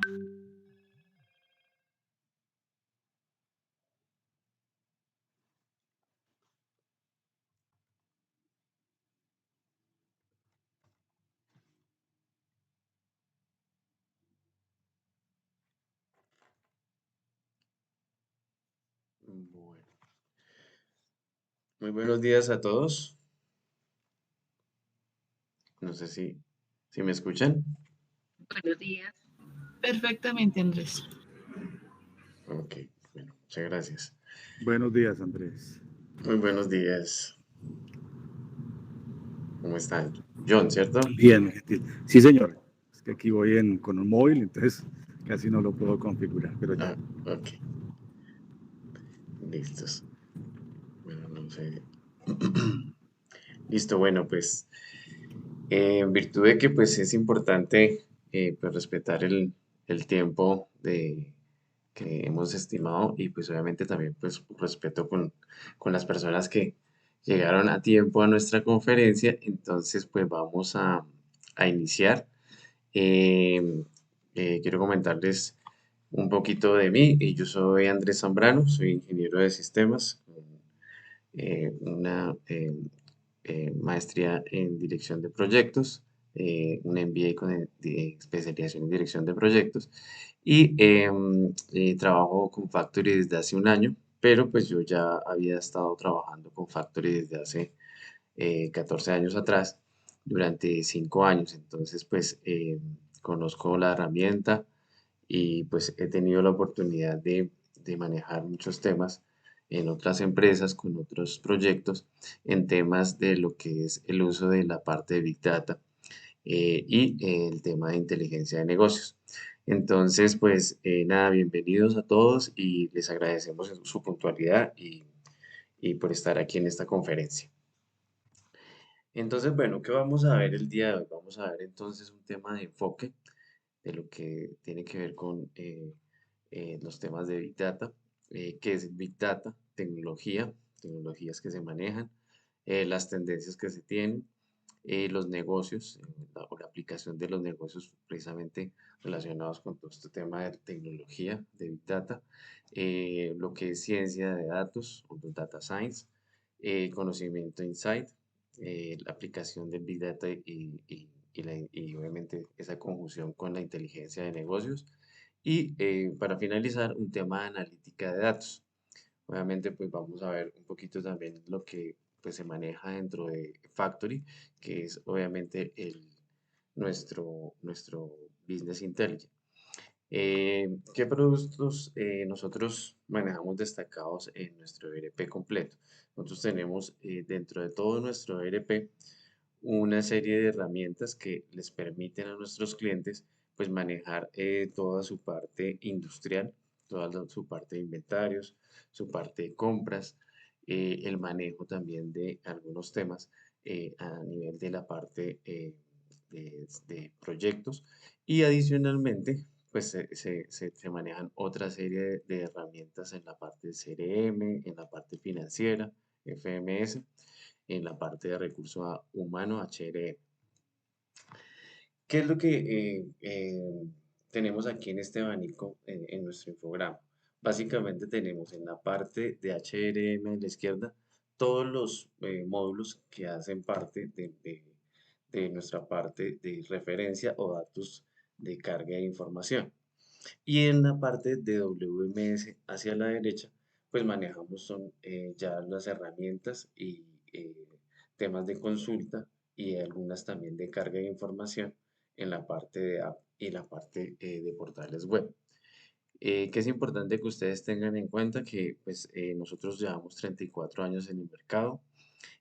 Bueno, muy buenos días a todos. No sé si me escuchan. Buenos días. Perfectamente, Andrés. Ok, bueno, muchas gracias. Buenos días, Andrés. Muy buenos días. ¿Cómo están? John, ¿cierto? Bien, gentil. Sí, señor. Es que aquí voy con un móvil, entonces casi no lo puedo configurar, pero ya. Ah, ok, listos. Bueno, no sé. Listo, bueno, pues en virtud de que pues es importante pues respetar el tiempo que hemos estimado y pues obviamente también pues respeto con las personas que llegaron a tiempo a nuestra conferencia, entonces pues vamos a iniciar. Eh, Quiero comentarles un poquito de mí. Yo soy Andrés Zambrano, soy ingeniero de sistemas, con una maestría en dirección de proyectos, un MBA con especialización en dirección de proyectos y trabajo con Factory desde hace un año, pero pues yo ya había estado trabajando con Factory desde hace 14 años atrás, durante 5 años. Entonces, pues conozco la herramienta y pues he tenido la oportunidad de manejar muchos temas en otras empresas, con otros proyectos, en temas de lo que es el uso de la parte de Big Data y el tema de inteligencia de negocios. Entonces, pues nada, bienvenidos a todos y les agradecemos su puntualidad y por estar aquí en esta conferencia. Entonces, bueno, ¿qué vamos a ver el día de hoy? Vamos a ver entonces un tema de enfoque de lo que tiene que ver con los temas de Big Data, qué es Big Data, tecnología, tecnologías que se manejan, las tendencias que se tienen, los negocios o la aplicación de los negocios precisamente relacionados con todo este tema de tecnología, de Big Data, lo que es ciencia de datos o los Data Science, conocimiento Insight, la aplicación del Big Data y obviamente esa conjunción con la inteligencia de negocios. Y para finalizar, un tema de analítica de datos. Obviamente, pues vamos a ver un poquito también lo que pues, se maneja dentro de Factory, que es obviamente nuestro Business Intelligence. ¿Qué productos nosotros manejamos destacados en nuestro ERP completo? Nosotros tenemos dentro de todo nuestro ERP una serie de herramientas que les permiten a nuestros clientes pues manejar toda su parte industrial, su parte de inventarios, su parte de compras, el manejo también de algunos temas a nivel de la parte de proyectos y adicionalmente pues se manejan otra serie de herramientas en la parte de CRM, en la parte financiera, FMS, en la parte de recurso humano, HRE. ¿Qué es lo que tenemos aquí en este abanico en nuestro infograma? Básicamente tenemos en la parte de HRM a la izquierda todos los módulos que hacen parte de nuestra parte de referencia o datos de carga de información. Y en la parte de WMS hacia la derecha, pues manejamos son ya las herramientas y eh, temas de consulta y algunas también de carga de información en la parte de app y la parte de portales web. Que es importante que ustedes tengan en cuenta que pues, nosotros llevamos 34 años en el mercado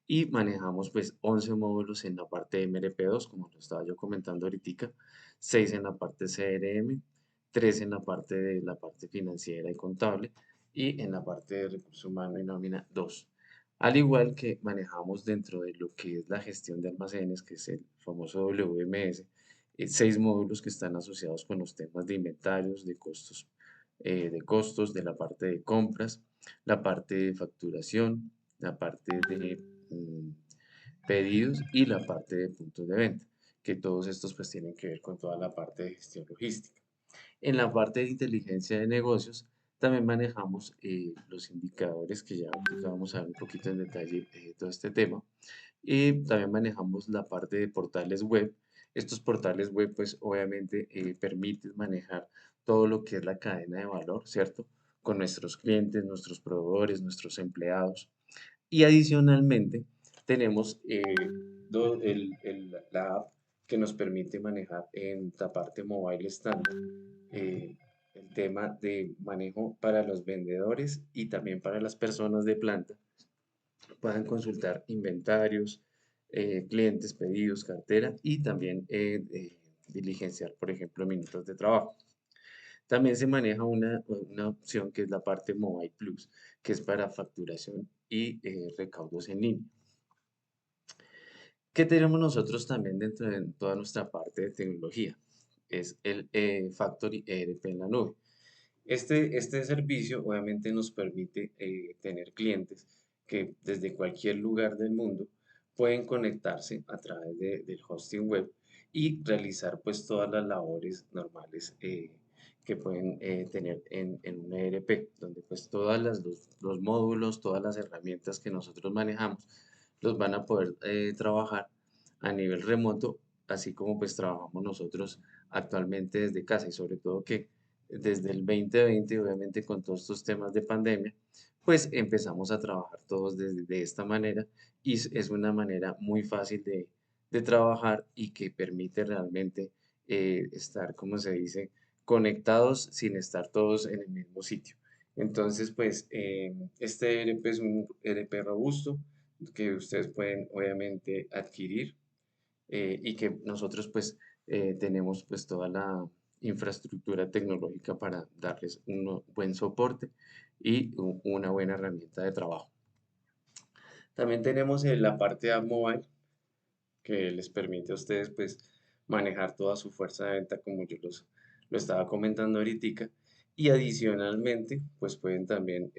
y manejamos pues 11 módulos en la parte de MRP2, como lo estaba yo comentando ahorita, 6 en la parte CRM, 3 en la parte financiera y contable y en la parte de recursos humanos y nómina 2. Al igual que manejamos dentro de lo que es la gestión de almacenes, que es el famoso WMS, 6 módulos que están asociados con los temas de inventarios, de costos, de la parte de compras, la parte de facturación, la parte de mm, pedidos y la parte de puntos de venta, que todos estos pues tienen que ver con toda la parte de gestión logística. En la parte de inteligencia de negocios también manejamos los indicadores que ya ahorita vamos a ver un poquito en detalle todo este tema. Y también manejamos la parte de portales web. Estos portales web, pues obviamente permiten manejar todo lo que es la cadena de valor, ¿cierto? Con nuestros clientes, nuestros proveedores, nuestros empleados. Y adicionalmente tenemos la app que nos permite manejar en la parte mobile estándar eh, el tema de manejo para los vendedores y también para las personas de planta puedan consultar inventarios, clientes, pedidos, cartera y también diligenciar, por ejemplo, minutos de trabajo. También se maneja una opción que es la parte Mobile Plus, que es para facturación y recaudos en línea. ¿Qué tenemos nosotros también dentro de toda nuestra parte de tecnología? Es el Factory ERP en la nube. Este servicio obviamente nos permite tener clientes que desde cualquier lugar del mundo pueden conectarse a través del hosting web y realizar pues todas las labores normales que pueden tener en un ERP, donde pues los módulos, todas las herramientas que nosotros manejamos los van a poder trabajar a nivel remoto, así como pues trabajamos nosotros actualmente desde casa y sobre todo que desde el 2020, obviamente con todos estos temas de pandemia, pues empezamos a trabajar todos de esta manera y es una manera muy fácil de trabajar y que permite realmente estar, como se dice, conectados sin estar todos en el mismo sitio. Entonces, pues este ERP es un ERP robusto que ustedes pueden obviamente adquirir y que nosotros pues tenemos pues toda la infraestructura tecnológica para darles un buen soporte y una buena herramienta de trabajo. También tenemos la parte de App Mobile que les permite a ustedes pues manejar toda su fuerza de venta como lo estaba comentando ahorita y adicionalmente pues pueden también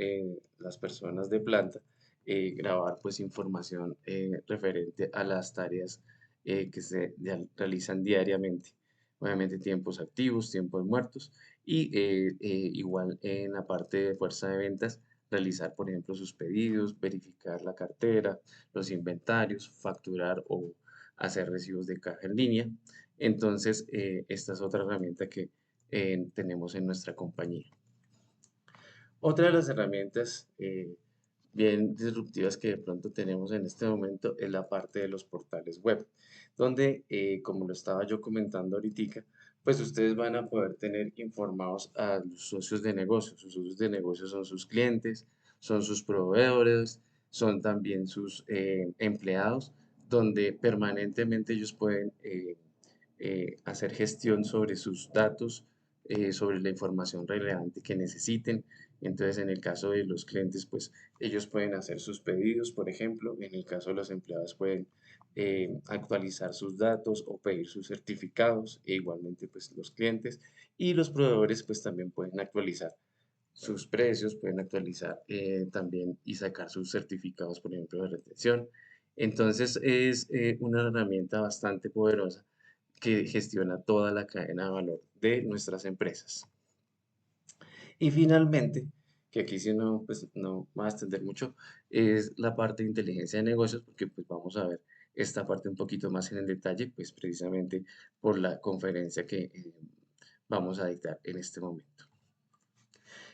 las personas de planta grabar pues información referente a las tareas que se realizan diariamente. Obviamente tiempos activos, tiempos muertos y igual en la parte de fuerza de ventas realizar por ejemplo sus pedidos, verificar la cartera, los inventarios, facturar o hacer recibos de caja en línea. Entonces, esta es otra herramienta que tenemos en nuestra compañía. Otra de las herramientas bien disruptivas que de pronto tenemos en este momento es la parte de los portales web, donde, como lo estaba yo comentando ahorita, pues ustedes van a poder tener informados a los socios de negocio. Sus socios de negocio son sus clientes, son sus proveedores, son también sus empleados, donde permanentemente ellos pueden hacer gestión sobre sus datos, sobre la información relevante que necesiten. Entonces, en el caso de los clientes, pues ellos pueden hacer sus pedidos, por ejemplo. En el caso de los empleados, pueden actualizar sus datos o pedir sus certificados, e igualmente, pues los clientes y los proveedores, pues también pueden actualizar sus precios, pueden actualizar también y sacar sus certificados, por ejemplo, de retención. Entonces, es una herramienta bastante poderosa que gestiona toda la cadena de valor de nuestras empresas. Y finalmente, que aquí sí no, pues no va a extender mucho, es la parte de inteligencia de negocios, porque pues vamos a ver esta parte un poquito más en el detalle, pues precisamente por la conferencia que vamos a dictar en este momento.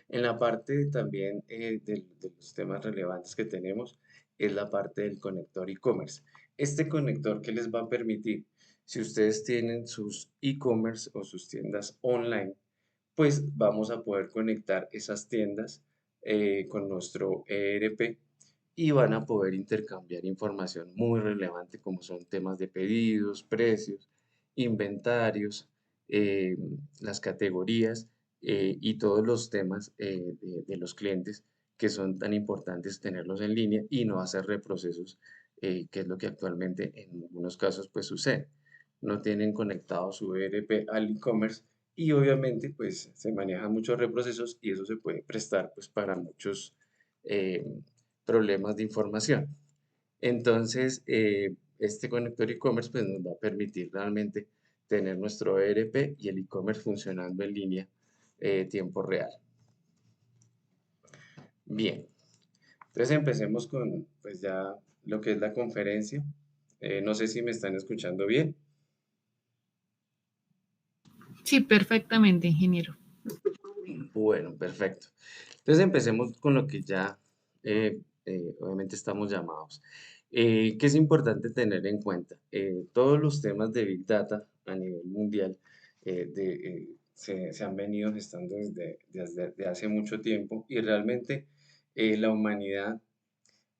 En la parte también de los temas relevantes que tenemos es la parte del conector e-commerce. Este conector que les va a permitir, si ustedes tienen sus e-commerce o sus tiendas online, pues vamos a poder conectar esas tiendas con nuestro ERP y van a poder intercambiar información muy relevante como son temas de pedidos, precios, inventarios, eh, las categorías y todos los temas de los clientes que son tan importantes tenerlos en línea y no hacer reprocesos, que es lo que actualmente en algunos casos pues sucede. No tienen conectado su ERP al e-commerce y obviamente pues se manejan muchos reprocesos y eso se puede prestar pues para muchos eh, problemas de información. Entonces, este conector e-commerce pues, nos va a permitir realmente tener nuestro ERP y el e-commerce funcionando en línea tiempo real. Bien, entonces empecemos con pues ya lo que es la conferencia. No sé si me están escuchando bien. Sí, perfectamente, ingeniero. Bueno, perfecto. Entonces empecemos con lo que ya obviamente estamos llamados. ¿Qué es importante tener en cuenta? Todos los temas de Big Data a nivel mundial se han venido gestando desde hace mucho tiempo y realmente la humanidad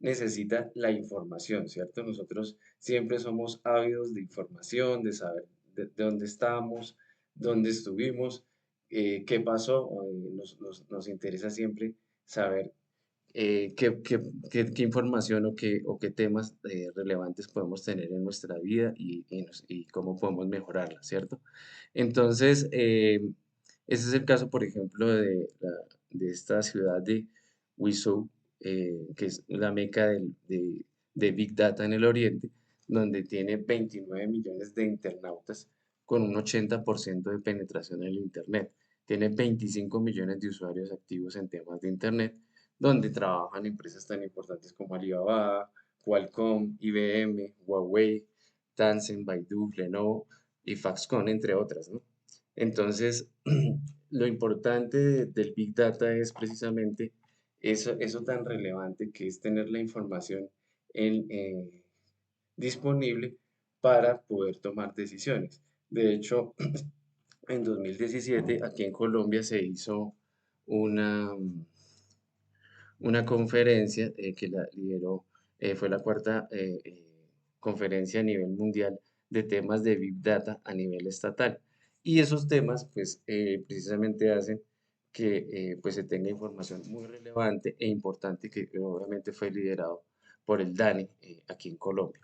necesita la información, ¿cierto? Nosotros siempre somos ávidos de información, de saber de dónde estamos, dónde estuvimos, qué pasó. Nos interesa siempre saber qué información o qué temas relevantes podemos tener en nuestra vida y cómo podemos mejorarla, ¿cierto? Entonces, ese es el caso, por ejemplo, de esta ciudad de Wizhou, que es la meca de Big Data en el Oriente, donde tiene 29 millones de internautas con un 80% de penetración en el Internet. Tiene 25 millones de usuarios activos en temas de Internet, donde trabajan empresas tan importantes como Alibaba, Qualcomm, IBM, Huawei, Tencent, Baidu, Lenovo y Foxconn, entre otras, ¿no? Entonces, lo importante del Big Data es precisamente eso tan relevante que es tener la información en, disponible para poder tomar decisiones. De hecho, en 2017 aquí en Colombia se hizo una, una conferencia que la lideró, fue la cuarta conferencia a nivel mundial de temas de Big Data a nivel estatal. Y esos temas, pues, precisamente hacen que pues se tenga información muy relevante e importante que obviamente fue liderado por el DANE aquí en Colombia.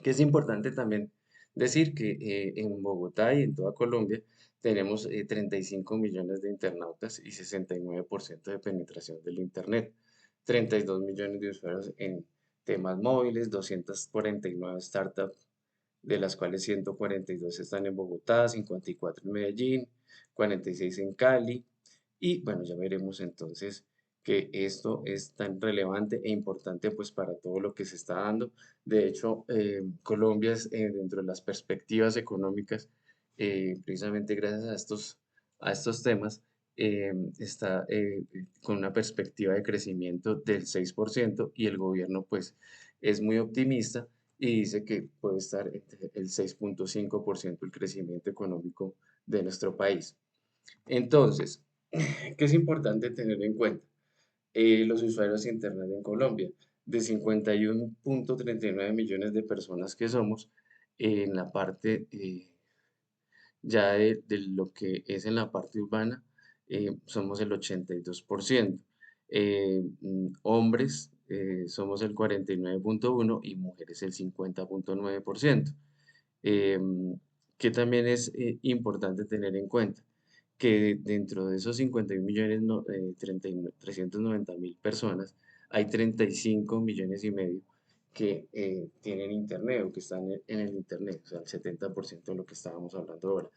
Que es importante también decir que en Bogotá y en toda Colombia tenemos 35 millones de internautas y 69% de penetración del Internet, 32 millones de usuarios en temas móviles, 249 startups, de las cuales 142 están en Bogotá, 54 en Medellín, 46 en Cali, y bueno, ya veremos entonces que esto es tan relevante e importante pues para todo lo que se está dando. De hecho, Colombia es dentro de las perspectivas económicas, precisamente gracias a estos temas, está con una perspectiva de crecimiento del 6% y el gobierno pues es muy optimista y dice que puede estar entre el 6,5% el crecimiento económico de nuestro país. Entonces, ¿qué es importante tener en cuenta? Los usuarios de Internet en Colombia, de 51,39 millones de personas que somos, en la parte ya de lo que es en la parte urbana, somos el 82%. Hombres somos el 49,1% y mujeres el 50,9%. Que también es importante tener en cuenta que dentro de esos 51 millones, 390 mil personas, hay 35 millones y medio que tienen internet o que están en el internet, o sea, el 70% de lo que estábamos hablando ahora.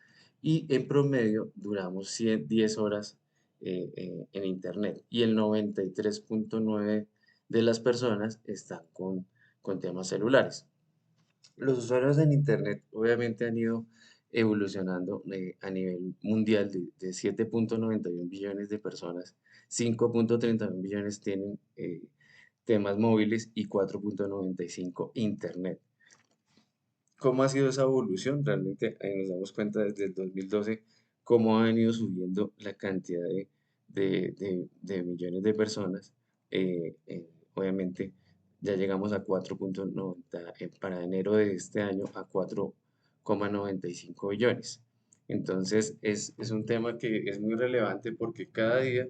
Y en promedio duramos 10 horas en internet y el 93,9% de las personas están con temas celulares. Los usuarios en Internet obviamente han ido evolucionando a nivel mundial de 7,91 billones de personas, 5,31 billones tienen temas móviles y 4,95 Internet. ¿Cómo ha sido esa evolución? Realmente ahí nos damos cuenta desde el 2012 cómo ha venido subiendo la cantidad de millones de personas. Obviamente ya llegamos a 4,90, para enero de este año a 4,95 billones. Entonces es un tema que es muy relevante porque cada día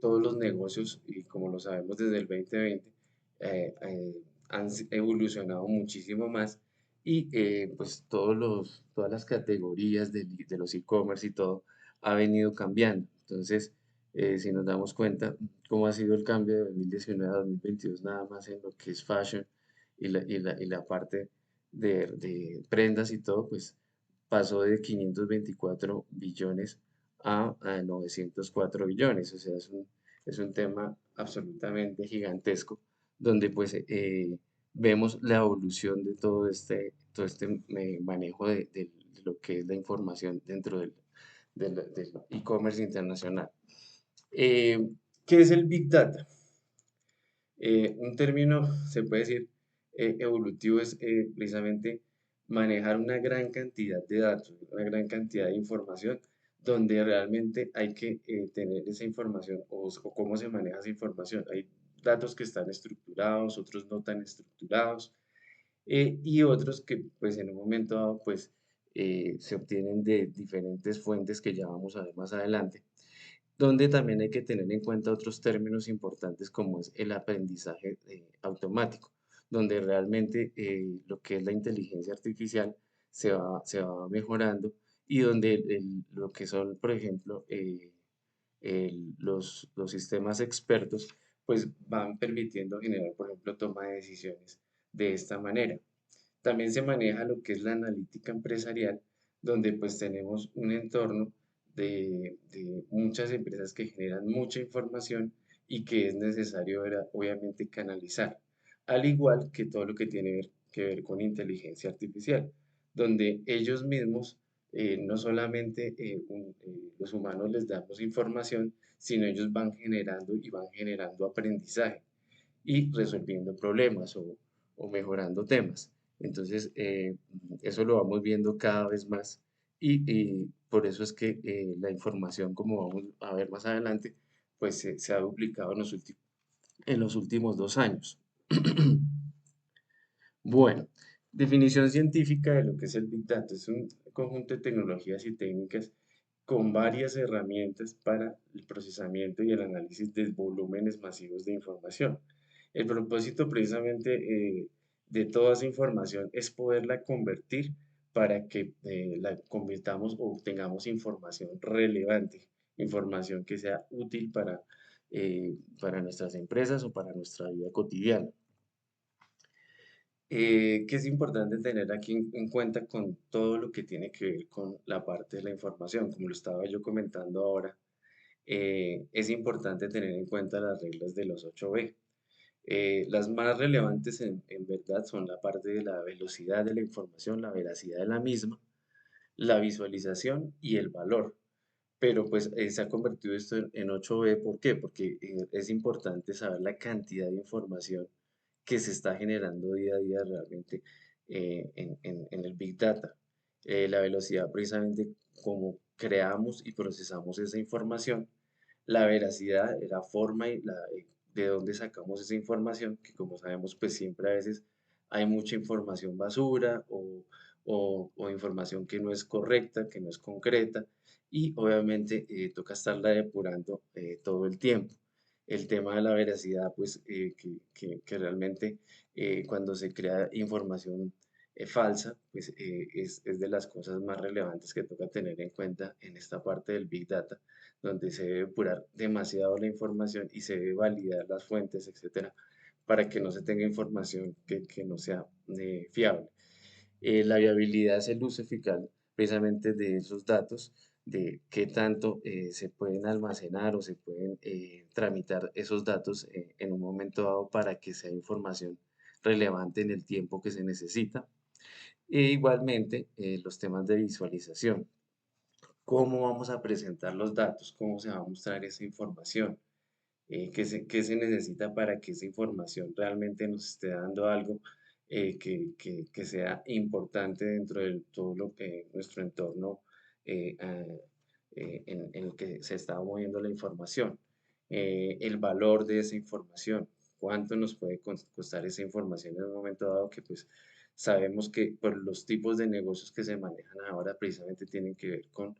todos los negocios, y como lo sabemos desde el 2020, han evolucionado muchísimo más y pues todas las categorías de los e-commerce y todo ha venido cambiando. Entonces, si nos damos cuenta cómo ha sido el cambio de 2019 a 2022, nada más en lo que es fashion y la parte de prendas y todo, pues pasó de 524 billones a 904 billones. O sea, es un tema absolutamente gigantesco donde pues vemos la evolución de todo este manejo de lo que es la información dentro del e-commerce internacional. Eh, ¿Qué es el Big Data? Un término, se puede decir, evolutivo es precisamente manejar una gran cantidad de datos, una gran cantidad de información, donde realmente hay que tener esa información o cómo se maneja esa información. Hay datos que están estructurados, otros no tan estructurados, y otros que pues en un momento dado pues se obtienen de diferentes fuentes que ya vamos a ver más adelante, donde también hay que tener en cuenta otros términos importantes como es el aprendizaje automático, donde realmente lo que es la inteligencia artificial se va mejorando y donde lo que son, por ejemplo, los sistemas expertos, pues van permitiendo generar, por ejemplo, toma de decisiones de esta manera. También se maneja lo que es la analítica empresarial, donde pues tenemos un entorno de muchas empresas que generan mucha información y que es necesario obviamente canalizar, al igual que todo lo que tiene que ver con inteligencia artificial, donde ellos mismos, no solamente los humanos les damos información, sino ellos van generando y van generando aprendizaje y resolviendo problemas o mejorando temas. Entonces, eso lo vamos viendo cada vez más y por eso es que la información, como vamos a ver más adelante, pues se ha duplicado en los últimos 2 años. Bueno, definición científica de lo que es el Big Data. Es un conjunto de tecnologías y técnicas con varias herramientas para el procesamiento y el análisis de volúmenes masivos de información. El propósito precisamente de toda esa información es poderla convertir para que la convirtamos o obtengamos información relevante, información que sea útil para nuestras empresas o para nuestra vida cotidiana. Que es importante tener aquí en cuenta con todo lo que tiene que ver con la parte de la información, como lo estaba yo comentando ahora, es importante tener en cuenta las reglas de los 8B. Las más relevantes en verdad son la parte de la velocidad de la información, la veracidad de la misma, la visualización y el valor. Pero pues se ha convertido esto en 8B, ¿por qué? Porque es importante saber la cantidad de información que se está generando día a día realmente en el Big Data. La velocidad precisamente como creamos y procesamos esa información, la veracidad, la forma y de dónde sacamos esa información, que como sabemos pues siempre a veces hay mucha información basura o información que no es correcta, que no es concreta y obviamente toca estarla depurando todo el tiempo. El tema de la veracidad, pues que realmente cuando se crea información falsa, pues es de las cosas más relevantes que toca tener en cuenta en esta parte del Big Data, donde se debe depurar demasiado la información y se debe validar las fuentes, etcétera, para que no se tenga información que no sea fiable. La viabilidad es el uso eficaz precisamente de esos datos, de qué tanto se pueden almacenar o se pueden tramitar esos datos en un momento dado para que sea información relevante en el tiempo que se necesita. E igualmente, los temas de visualización. ¿Cómo vamos a presentar los datos? ¿Cómo se va a mostrar esa información? Qué se necesita para que esa información realmente nos esté dando algo que sea importante dentro de todo lo que nuestro entorno en el que se está moviendo la información. El valor de esa información, cuánto nos puede costar esa información en un momento dado que pues sabemos que por los tipos de negocios que se manejan ahora precisamente tienen que ver con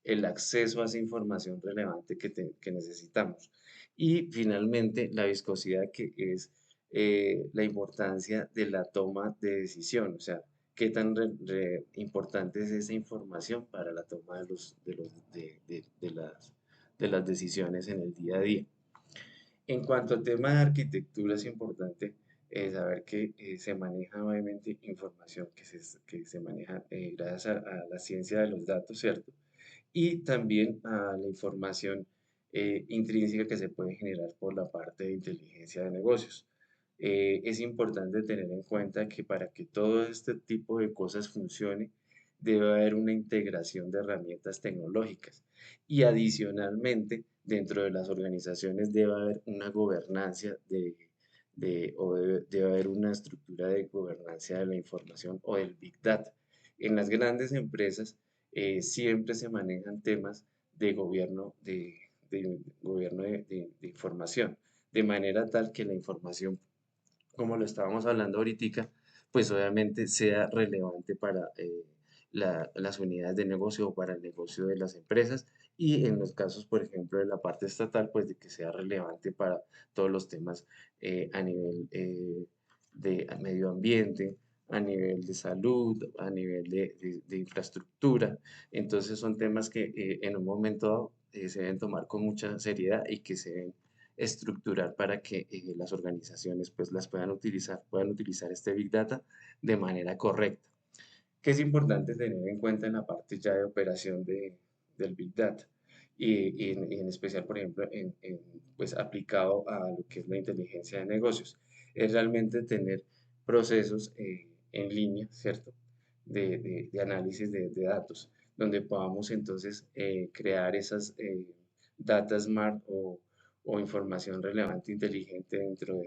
el acceso a esa información relevante que necesitamos. Y finalmente, la viscosidad, que es la importancia de la toma de decisión, o sea, qué tan importante es esa información para la toma de las decisiones en el día a día. En cuanto al tema de arquitectura, es importante saber que se maneja obviamente información que se maneja gracias a la ciencia de los datos, ¿cierto? y también a la información intrínseca que se puede generar por la parte de inteligencia de negocios. Es importante tener en cuenta que para que todo este tipo de cosas funcione, debe haber una integración de herramientas tecnológicas y adicionalmente dentro de las organizaciones debe haber una gobernanza debe haber una estructura de gobernanza de la información o del Big Data. En las grandes empresas siempre se manejan temas de gobierno de información, de manera tal que la información, como lo estábamos hablando ahorita, pues obviamente sea relevante para las unidades de negocio o para el negocio de las empresas y en los casos, por ejemplo, de la parte estatal, pues de que sea relevante para todos los temas a nivel de medio ambiente, a nivel de salud, a nivel de infraestructura. Entonces son temas que en un momento dado se deben tomar con mucha seriedad y que se deben estructurar para que las organizaciones pues las puedan utilizar este Big Data de manera correcta. ¿Qué es importante tener en cuenta en la parte ya de operación del Big Data? Y en especial, por ejemplo, pues aplicado a lo que es la inteligencia de negocios, es realmente tener procesos en línea, ¿cierto? De análisis de datos, donde podamos entonces crear esas data smart o información relevante inteligente dentro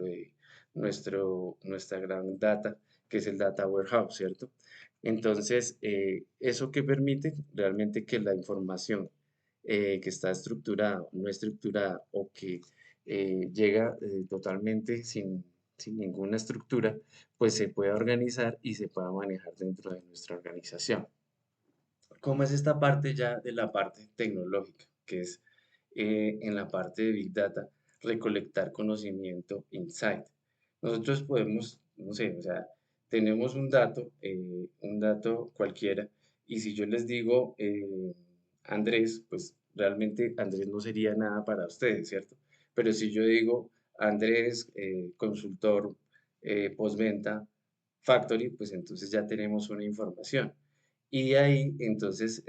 de nuestra gran data, que es el data warehouse, ¿cierto? Entonces, eso que permite realmente que la información que está estructurada, no estructurada o que llega totalmente sin ninguna estructura, pues se pueda organizar y se pueda manejar dentro de nuestra organización. ¿Cómo es esta parte ya de la parte tecnológica? Que es en la parte de Big Data, recolectar conocimiento, insight. Nosotros podemos, no sé, o sea, tenemos un dato cualquiera, y si yo les digo Andrés, pues realmente Andrés no sería nada para ustedes, ¿cierto? Pero si yo digo Andrés, consultor postventa, factory, pues entonces ya tenemos una información. Y ahí entonces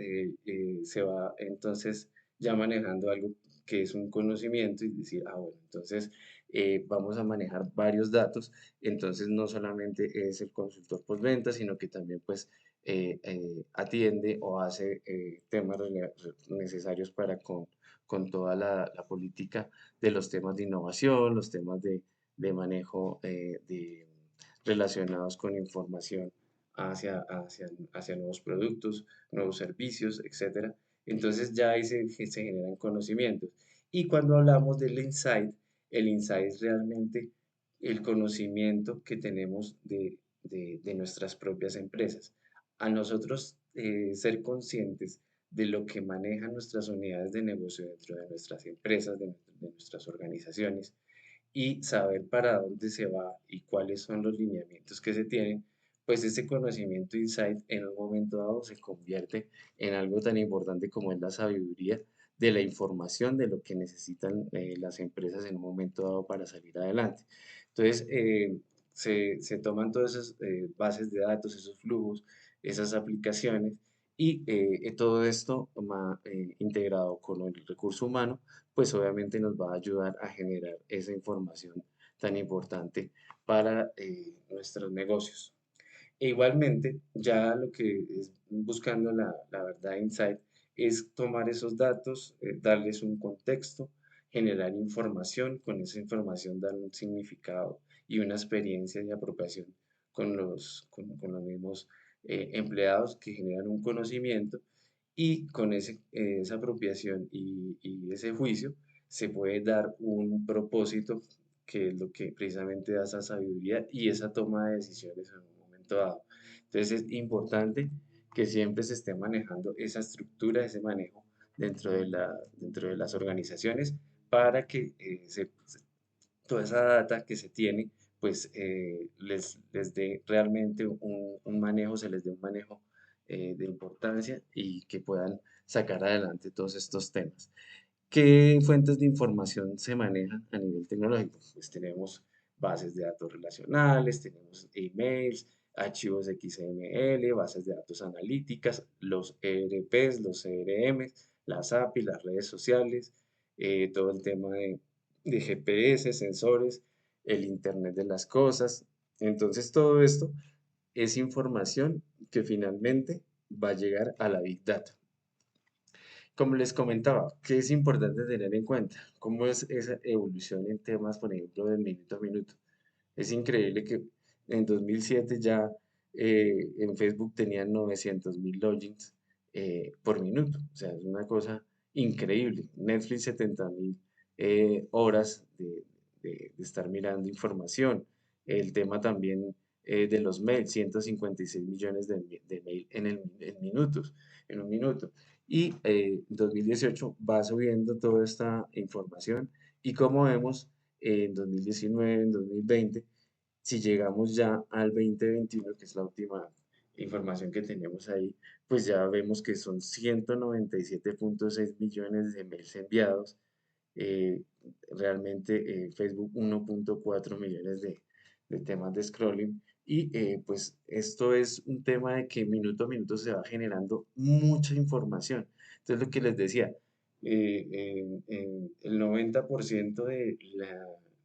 se va entonces ya manejando algo que es un conocimiento y decir, ah, bueno, entonces vamos a manejar varios datos, entonces no solamente es el consultor postventa, sino que también pues atiende o hace temas necesarios para con toda la política de los temas de innovación, los temas de manejo relacionados con información hacia nuevos productos, nuevos servicios, etcétera. Entonces ya ahí se generan conocimientos. Y cuando hablamos del insight, el insight es realmente el conocimiento que tenemos de nuestras propias empresas. A nosotros ser conscientes de lo que manejan nuestras unidades de negocio dentro de nuestras empresas, de nuestras organizaciones, y saber para dónde se va y cuáles son los lineamientos que se tienen, pues ese conocimiento insight en un momento dado se convierte en algo tan importante como es la sabiduría de la información de lo que necesitan las empresas en un momento dado para salir adelante. Entonces, se toman todas esas bases de datos, esos flujos, esas aplicaciones y todo esto integrado con el recurso humano pues obviamente nos va a ayudar a generar esa información tan importante para nuestros negocios. E igualmente, ya lo que es buscando la verdad insight es tomar esos datos, darles un contexto, generar información, con esa información dar un significado y una experiencia de apropiación con los mismos empleados que generan un conocimiento y con esa apropiación y ese juicio se puede dar un propósito que es lo que precisamente da esa sabiduría y esa toma de decisiones en un momento dado. Entonces es importante que siempre se esté manejando esa estructura, ese manejo dentro de las organizaciones para que toda esa data que se tiene, pues les dé realmente un manejo, se les dé un manejo de importancia y que puedan sacar adelante todos estos temas. ¿Qué fuentes de información se manejan a nivel tecnológico? Pues tenemos bases de datos relacionales, tenemos emails, archivos XML, bases de datos analíticas, los ERPs, los CRMs, las API, las redes sociales, todo el tema de GPS, sensores, el Internet de las cosas. Entonces todo esto es información que finalmente va a llegar a la Big Data. Como les comentaba, ¿qué es importante tener en cuenta? ¿Cómo es esa evolución en temas, por ejemplo, del minuto a minuto? Es increíble que en 2007 ya en Facebook tenían 900.000 logins por minuto. O sea, es una cosa increíble. Netflix 70.000 horas de estar mirando información. El tema también de los mails, 156 millones de mail en minutos, en un minuto. Y 2018 va subiendo toda esta información y como vemos en 2019, en 2020, si llegamos ya al 2021, que es la última información que tenemos ahí, pues ya vemos que son 197.6 millones de mails enviados, eh, realmente Facebook 1.4 millones de temas de scrolling y pues esto es un tema de que minuto a minuto se va generando mucha información. Entonces lo que les decía, el 90%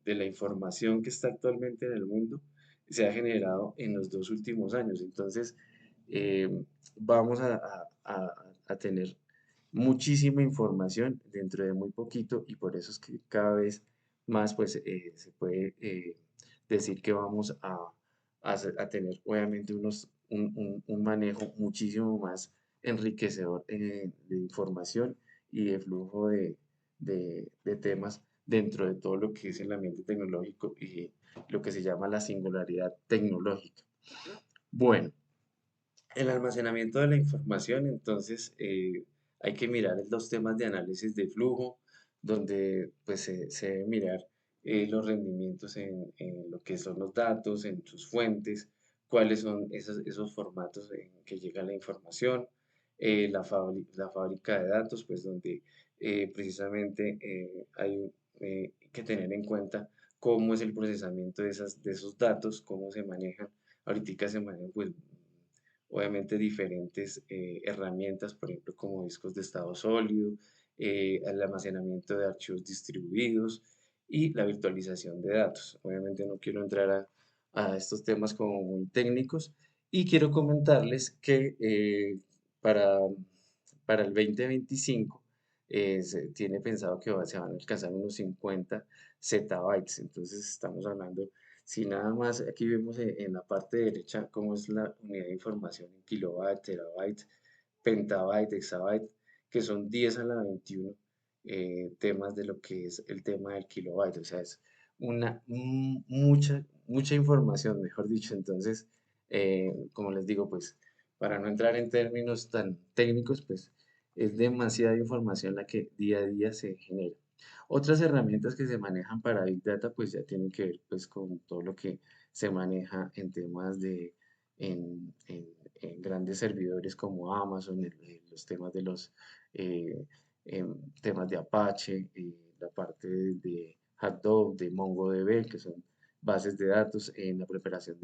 de la información que está actualmente en el mundo se ha generado en los 2 últimos años. Entonces eh, vamos a tener muchísima información dentro de muy poquito y por eso es que cada vez más pues se puede decir que vamos a tener obviamente un manejo muchísimo más enriquecedor de información y de flujo de temas dentro de todo lo que es el ambiente tecnológico y lo que se llama la singularidad tecnológica. Bueno, el almacenamiento de la información, entonces, hay que mirar los temas de análisis de flujo, donde pues se debe mirar los rendimientos en lo que son los datos, en sus fuentes, cuáles son esos formatos en que llega la información, la fábrica de datos, pues donde precisamente hay que tener en cuenta cómo es el procesamiento de esos datos, cómo se manejan. Ahorita se manejan pues obviamente diferentes herramientas, por ejemplo, como discos de estado sólido, el almacenamiento de archivos distribuidos y la virtualización de datos. Obviamente no quiero entrar a estos temas como muy técnicos y quiero comentarles que para, para el 2025 se tiene pensado que se van a alcanzar unos 50 zettabytes, entonces estamos hablando si nada más aquí vemos en la parte derecha cómo es la unidad de información en kilobyte, terabyte, pentabyte, exabyte, que son 10 a la 21 temas de lo que es el tema del kilobyte. O sea, es mucha información, mejor dicho. Entonces, como les digo, pues para no entrar en términos tan técnicos, pues es demasiada información la que día a día se genera. Otras herramientas que se manejan para Big Data, pues ya tienen que ver pues con todo lo que se maneja en temas en grandes servidores como Amazon, en los temas de los temas de Apache, la parte de Hadoop, de MongoDB, que son bases de datos. En la preparación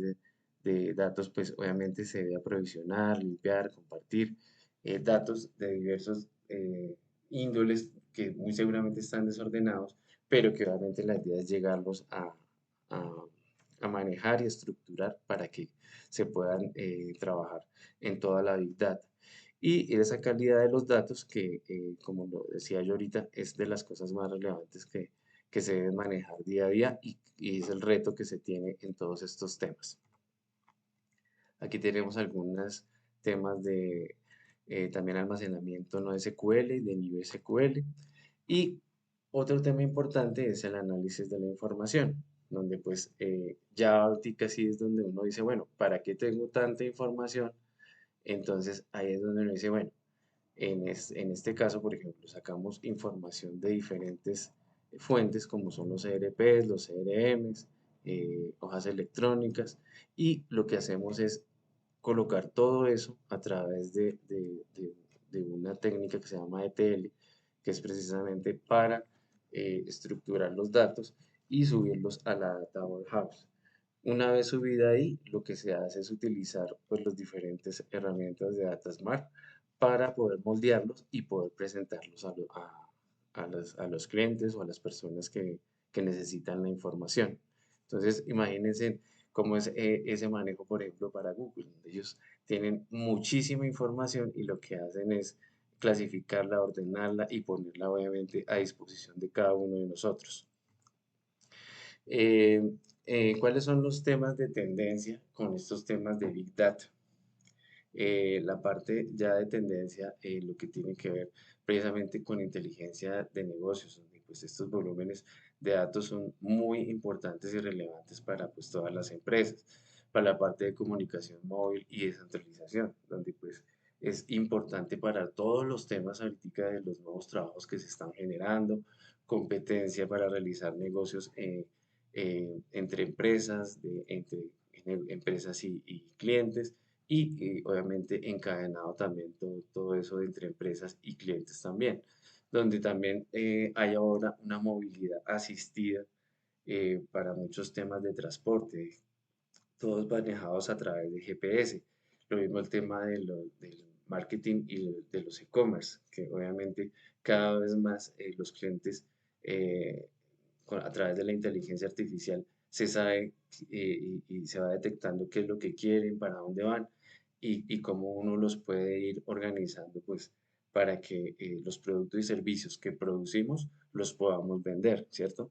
de datos, pues obviamente se debe aprovisionar, limpiar, compartir datos de diversos índoles que muy seguramente están desordenados, pero que obviamente la idea es llegarlos a- a manejar y estructurar para que se puedan trabajar en toda la Big Data. Y esa calidad de los datos que, como lo decía yo ahorita, es de las cosas más relevantes que se deben manejar día a día y es el reto que se tiene en todos estos temas. Aquí tenemos algunos temas de también almacenamiento no SQL y de nivel SQL. Y otro tema importante es el análisis de la información, donde pues ya ahorita sí es donde uno dice, bueno, ¿para qué tengo tanta información? Entonces ahí es donde uno dice, bueno, en este caso, por ejemplo, sacamos información de diferentes fuentes como son los ERPs, los CRMs, hojas electrónicas, y lo que hacemos es colocar todo eso a través de una técnica que se llama ETL, que es precisamente para estructurar los datos y subirlos a la Data Warehouse. Una vez subida ahí, lo que se hace es utilizar pues las diferentes herramientas de DataSmart para poder moldearlos y poder presentarlos a los clientes o a las personas que necesitan la información. Entonces, imagínense cómo es ese manejo, por ejemplo, para Google, donde ellos tienen muchísima información y lo que hacen es clasificarla, ordenarla y ponerla obviamente a disposición de cada uno de nosotros. Eh, ¿Cuáles son los temas de tendencia con estos temas de Big Data? La parte ya de tendencia, lo que tiene que ver precisamente con inteligencia de negocios, donde pues estos volúmenes de datos son muy importantes y relevantes para pues todas las empresas, para la parte de comunicación móvil y descentralización, donde pues es importante para todos los temas ahorita de los nuevos trabajos que se están generando, competencia para realizar negocios entre empresas, empresas y clientes y obviamente encadenado también todo eso entre empresas y clientes también, donde también hay ahora una movilidad asistida para muchos temas de transporte, todos manejados a través de GPS. Lo mismo el tema del marketing y de los e-commerce, que obviamente cada vez más los clientes a través de la inteligencia artificial se sabe y se va detectando qué es lo que quieren, para dónde van y cómo uno los puede ir organizando pues para que los productos y servicios que producimos los podamos vender, ¿cierto?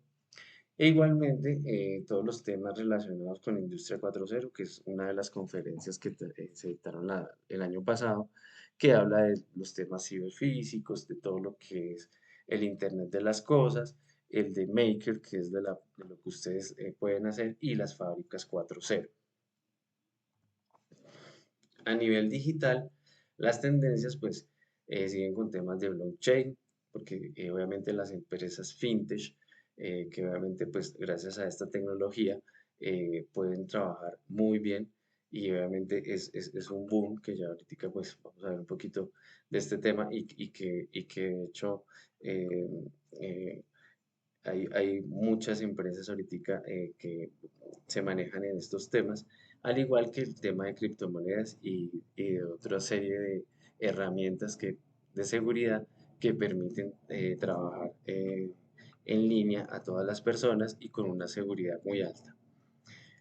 E igualmente, todos los temas relacionados con Industria 4.0, que es una de las conferencias que se dictaron el año pasado, que habla de los temas ciberfísicos, de todo lo que es el Internet de las cosas, el de Maker, que es de lo que ustedes pueden hacer, y las fábricas 4.0. A nivel digital, las tendencias pues siguen con temas de blockchain, porque obviamente las empresas fintech, que obviamente pues gracias a esta tecnología pueden trabajar muy bien y obviamente es un boom que ya ahorita pues vamos a ver un poquito de este tema y que de hecho eh, eh, hay muchas empresas ahorita que se manejan en estos temas, al igual que el tema de criptomonedas y de otra serie de herramientas de seguridad que permiten trabajar en línea a todas las personas y con una seguridad muy alta.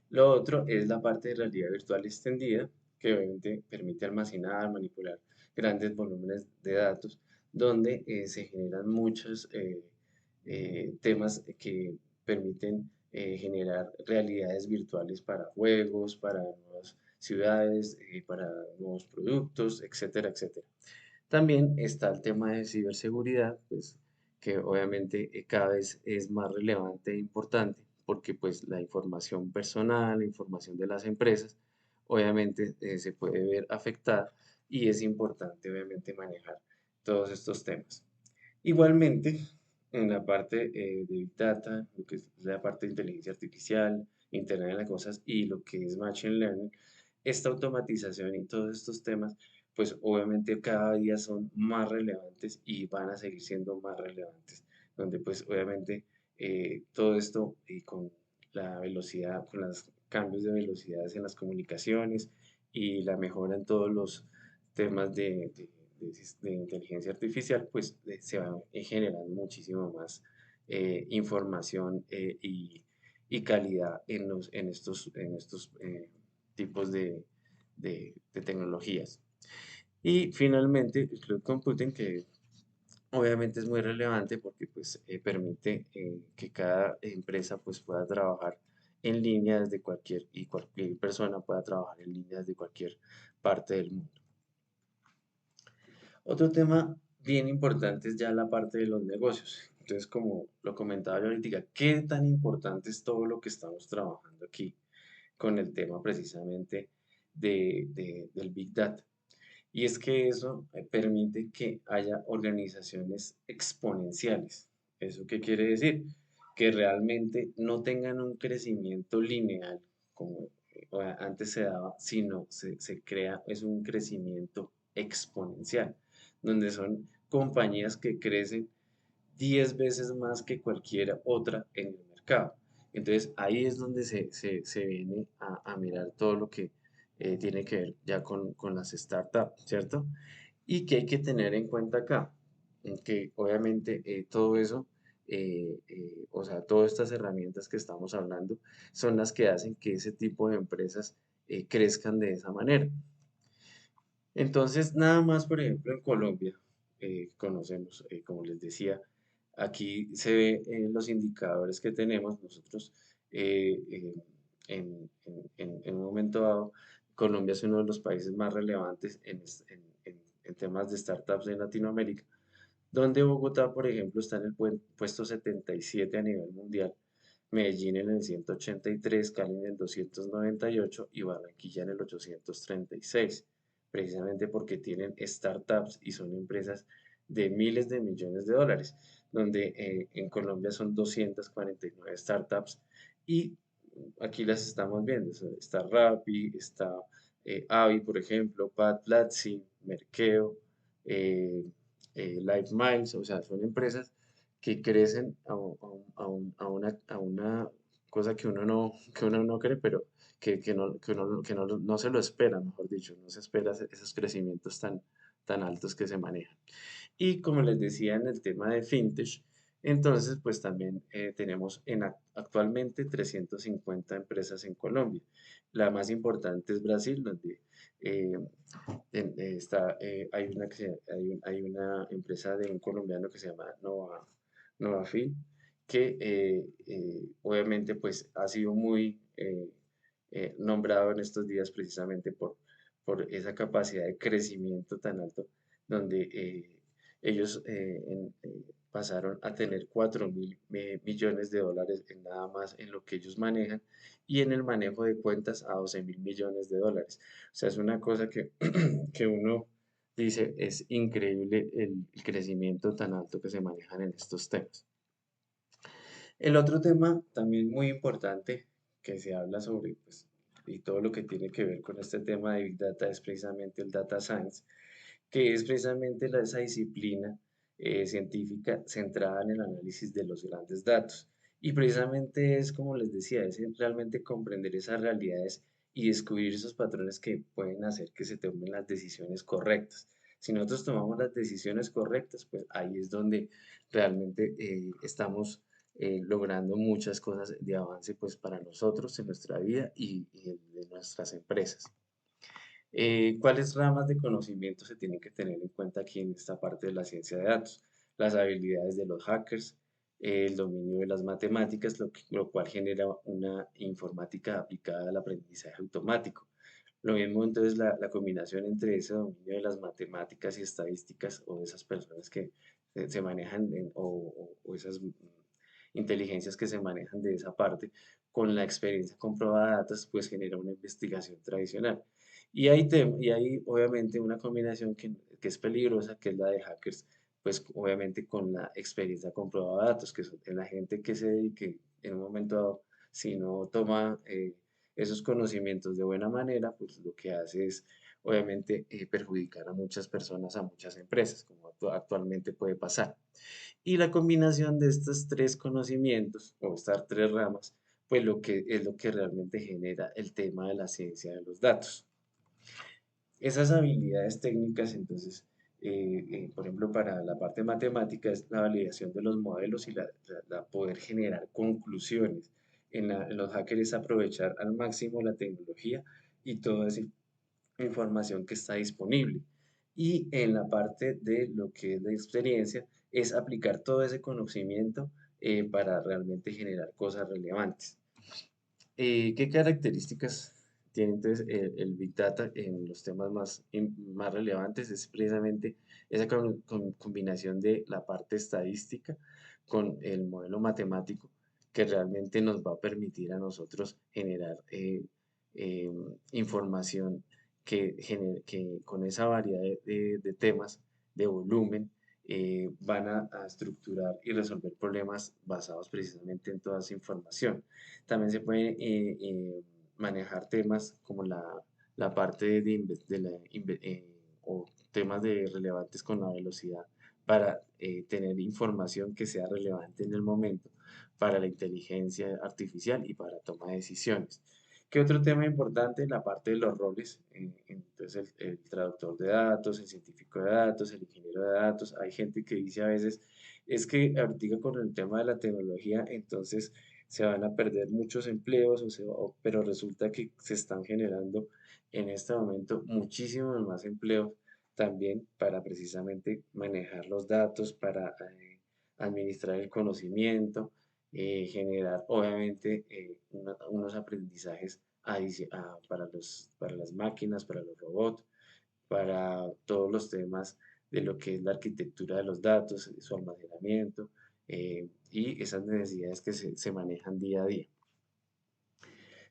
Lo otro es la parte de realidad virtual extendida, que obviamente permite almacenar, manipular grandes volúmenes de datos, donde se generan muchos temas que permiten generar realidades virtuales para juegos, para nuevas ciudades, para nuevos productos, etcétera, etcétera. También está el tema de ciberseguridad, pues que obviamente cada vez es más relevante e importante porque pues la información personal, la información de las empresas, obviamente se puede ver afectada y es importante obviamente manejar todos estos temas. Igualmente, en la parte de Big Data, lo que es la parte de inteligencia artificial, Internet de las cosas y lo que es Machine Learning, esta automatización y todos estos temas, pues obviamente cada día son más relevantes y van a seguir siendo más relevantes, donde pues obviamente todo esto y con la velocidad, con los cambios de velocidades en las comunicaciones y la mejora en todos los temas de inteligencia artificial, pues se va generando muchísimo más información y calidad en estos tipos de tecnologías. Y finalmente, el Cloud Computing, que obviamente es muy relevante porque pues, permite que cada empresa pues, pueda trabajar en línea desde cualquier persona pueda trabajar en línea desde cualquier parte del mundo. Otro tema bien importante es ya la parte de los negocios. Entonces, como lo comentaba yo ahorita, ¿qué tan importante es todo lo que estamos trabajando aquí con el tema precisamente del Big Data? Y es que eso permite que haya organizaciones exponenciales. ¿Eso qué quiere decir? Que realmente no tengan un crecimiento lineal como antes se daba, sino se crea, es un crecimiento exponencial, donde son compañías que crecen 10 veces más que cualquier otra en el mercado. Entonces ahí es donde se viene a mirar todo lo que tiene que ver ya con las startups, ¿cierto? Y que hay que tener en cuenta acá, en que obviamente todo eso, o sea, todas estas herramientas que estamos hablando son las que hacen que ese tipo de empresas crezcan de esa manera. Entonces, nada más, por ejemplo, en Colombia, conocemos, como les decía, aquí se ve en los indicadores que tenemos nosotros en un momento dado. Colombia es uno de los países más relevantes en temas de startups en Latinoamérica, donde Bogotá, por ejemplo, está en el puesto 77 a nivel mundial, Medellín en el 183, Cali en el 298 y Barranquilla en el 836, precisamente porque tienen startups y son empresas de miles de millones de dólares, donde en Colombia son 249 startups y aquí las estamos viendo. Está Rappi, está Avi, por ejemplo, Platzi, Merkeo, eh, Life Miles, o sea, son empresas que crecen a una cosa que uno no cree, pero que no se lo espera, mejor dicho, no se espera esos crecimientos tan altos que se manejan. Y como les decía en el tema de fintech, entonces pues también tenemos actualmente 350 empresas en Colombia. La más importante es Brasil, donde eh, hay una empresa de un colombiano que se llama Novafin, que obviamente pues ha sido muy nombrado en estos días precisamente por esa capacidad de crecimiento tan alto, donde ellos pasaron a tener 4.000 millones de dólares en nada más en lo que ellos manejan y en el manejo de cuentas a 12.000 millones de dólares. O sea, es una cosa que uno dice, es increíble el crecimiento tan alto que se manejan en estos temas. El otro tema también muy importante que se habla sobre, pues, y todo lo que tiene que ver con este tema de Big Data es precisamente el Data Science, que es precisamente esa disciplina científica centrada en el análisis de los grandes datos. Y precisamente es, como les decía, es realmente comprender esas realidades y descubrir esos patrones que pueden hacer que se tomen las decisiones correctas. Si nosotros tomamos las decisiones correctas, pues ahí es donde realmente estamos logrando muchas cosas de avance pues para nosotros en nuestra vida y de nuestras empresas. ¿Cuáles ramas de conocimiento se tienen que tener en cuenta aquí en esta parte de la ciencia de datos? Las habilidades de los hackers, el dominio de las matemáticas, lo cual genera una informática aplicada al aprendizaje automático. Lo mismo entonces la combinación entre ese dominio de las matemáticas y estadísticas o de esas personas que se manejan o esas inteligencias que se manejan de esa parte con la experiencia comprobada de datos, pues genera una investigación tradicional. Y hay obviamente una combinación que es peligrosa, que es la de hackers, pues obviamente con la experiencia comprobada de datos, que son la gente que se dedique en un momento dado, si no toma esos conocimientos de buena manera, pues lo que hace es obviamente perjudicar a muchas personas, a muchas empresas, como actualmente puede pasar. Y la combinación de estos tres conocimientos o estas tres ramas, pues lo que es lo que realmente genera el tema de la ciencia de los datos. Esas habilidades técnicas, entonces, por ejemplo, para la parte matemática es la validación de los modelos y la poder generar conclusiones. En los hackers es aprovechar al máximo la tecnología y toda esa información que está disponible. Y en la parte de lo que es la experiencia, es aplicar todo ese conocimiento para realmente generar cosas relevantes. ¿Qué características tiene entonces el Big Data en los temas más relevantes? Es precisamente esa combinación de la parte estadística con el modelo matemático que realmente nos va a permitir a nosotros generar eh, información que con esa variedad de temas, de volumen, van a estructurar y resolver problemas basados precisamente en toda esa información. También se pueden manejar temas como la parte o temas relevantes con la velocidad para tener información que sea relevante en el momento, para la inteligencia artificial y para toma de decisiones. ¿Qué otro tema importante? La parte de los roles. Entonces, el traductor de datos, el científico de datos, el ingeniero de datos. Hay gente que dice a veces, es que ahorita con el tema de la tecnología, entonces se van a perder muchos empleos, pero resulta que se están generando en este momento muchísimos más empleos también para precisamente manejar los datos, para administrar el conocimiento, generar obviamente unos aprendizajes para las máquinas, para los robots, para todos los temas de lo que es la arquitectura de los datos, su almacenamiento y esas necesidades que se manejan día a día.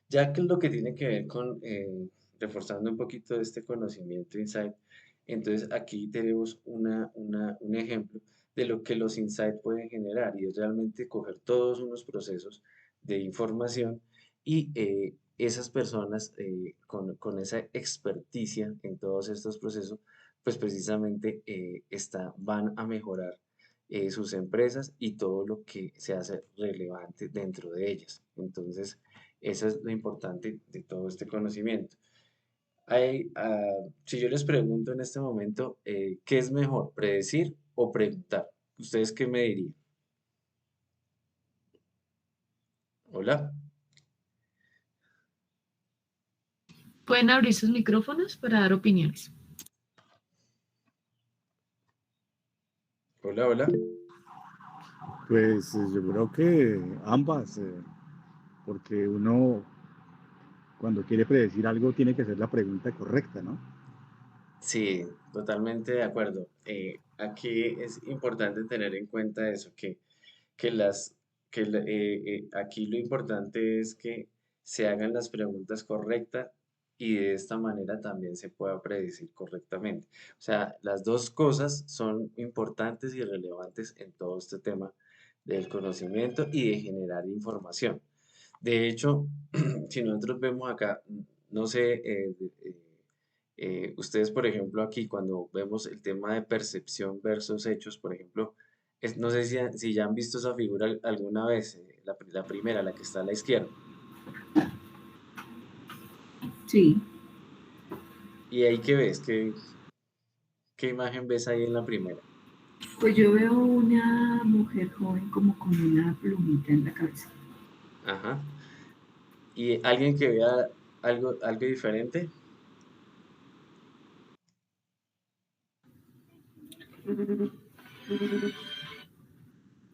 Ya que lo que tiene que ver con reforzando un poquito de este conocimiento insight, entonces aquí tenemos un ejemplo de lo que los insights pueden generar y es realmente coger todos unos procesos de información y esas personas con esa experticia en todos estos procesos, pues precisamente van a mejorar sus empresas y todo lo que se hace relevante dentro de ellas. Entonces, eso es lo importante de todo este conocimiento. Si yo les pregunto en este momento, ¿qué es mejor, predecir o preguntar? ¿Ustedes qué me dirían? Hola, Pueden abrir sus micrófonos para dar opiniones. hola, hola. Pues yo creo que ambas, porque uno cuando quiere predecir algo tiene que hacer la pregunta correcta, ¿no? Sí, totalmente de acuerdo. Aquí es importante tener en cuenta eso, que las, aquí lo importante es que se hagan las preguntas correctas y de esta manera también se pueda predecir correctamente. O sea, las dos cosas son importantes y relevantes en todo este tema del conocimiento y de generar información. De hecho, si nosotros vemos acá, no sé, ustedes, por ejemplo, aquí cuando vemos el tema de percepción versus hechos, por ejemplo, no sé si ya han visto esa figura alguna vez, la primera, la que está a la izquierda. Sí, ¿Y ahí qué ves? ¿Qué imagen ves ahí en la primera? pues yo veo una mujer joven como con una plumita en la cabeza. Ajá. ¿Y alguien que vea algo diferente?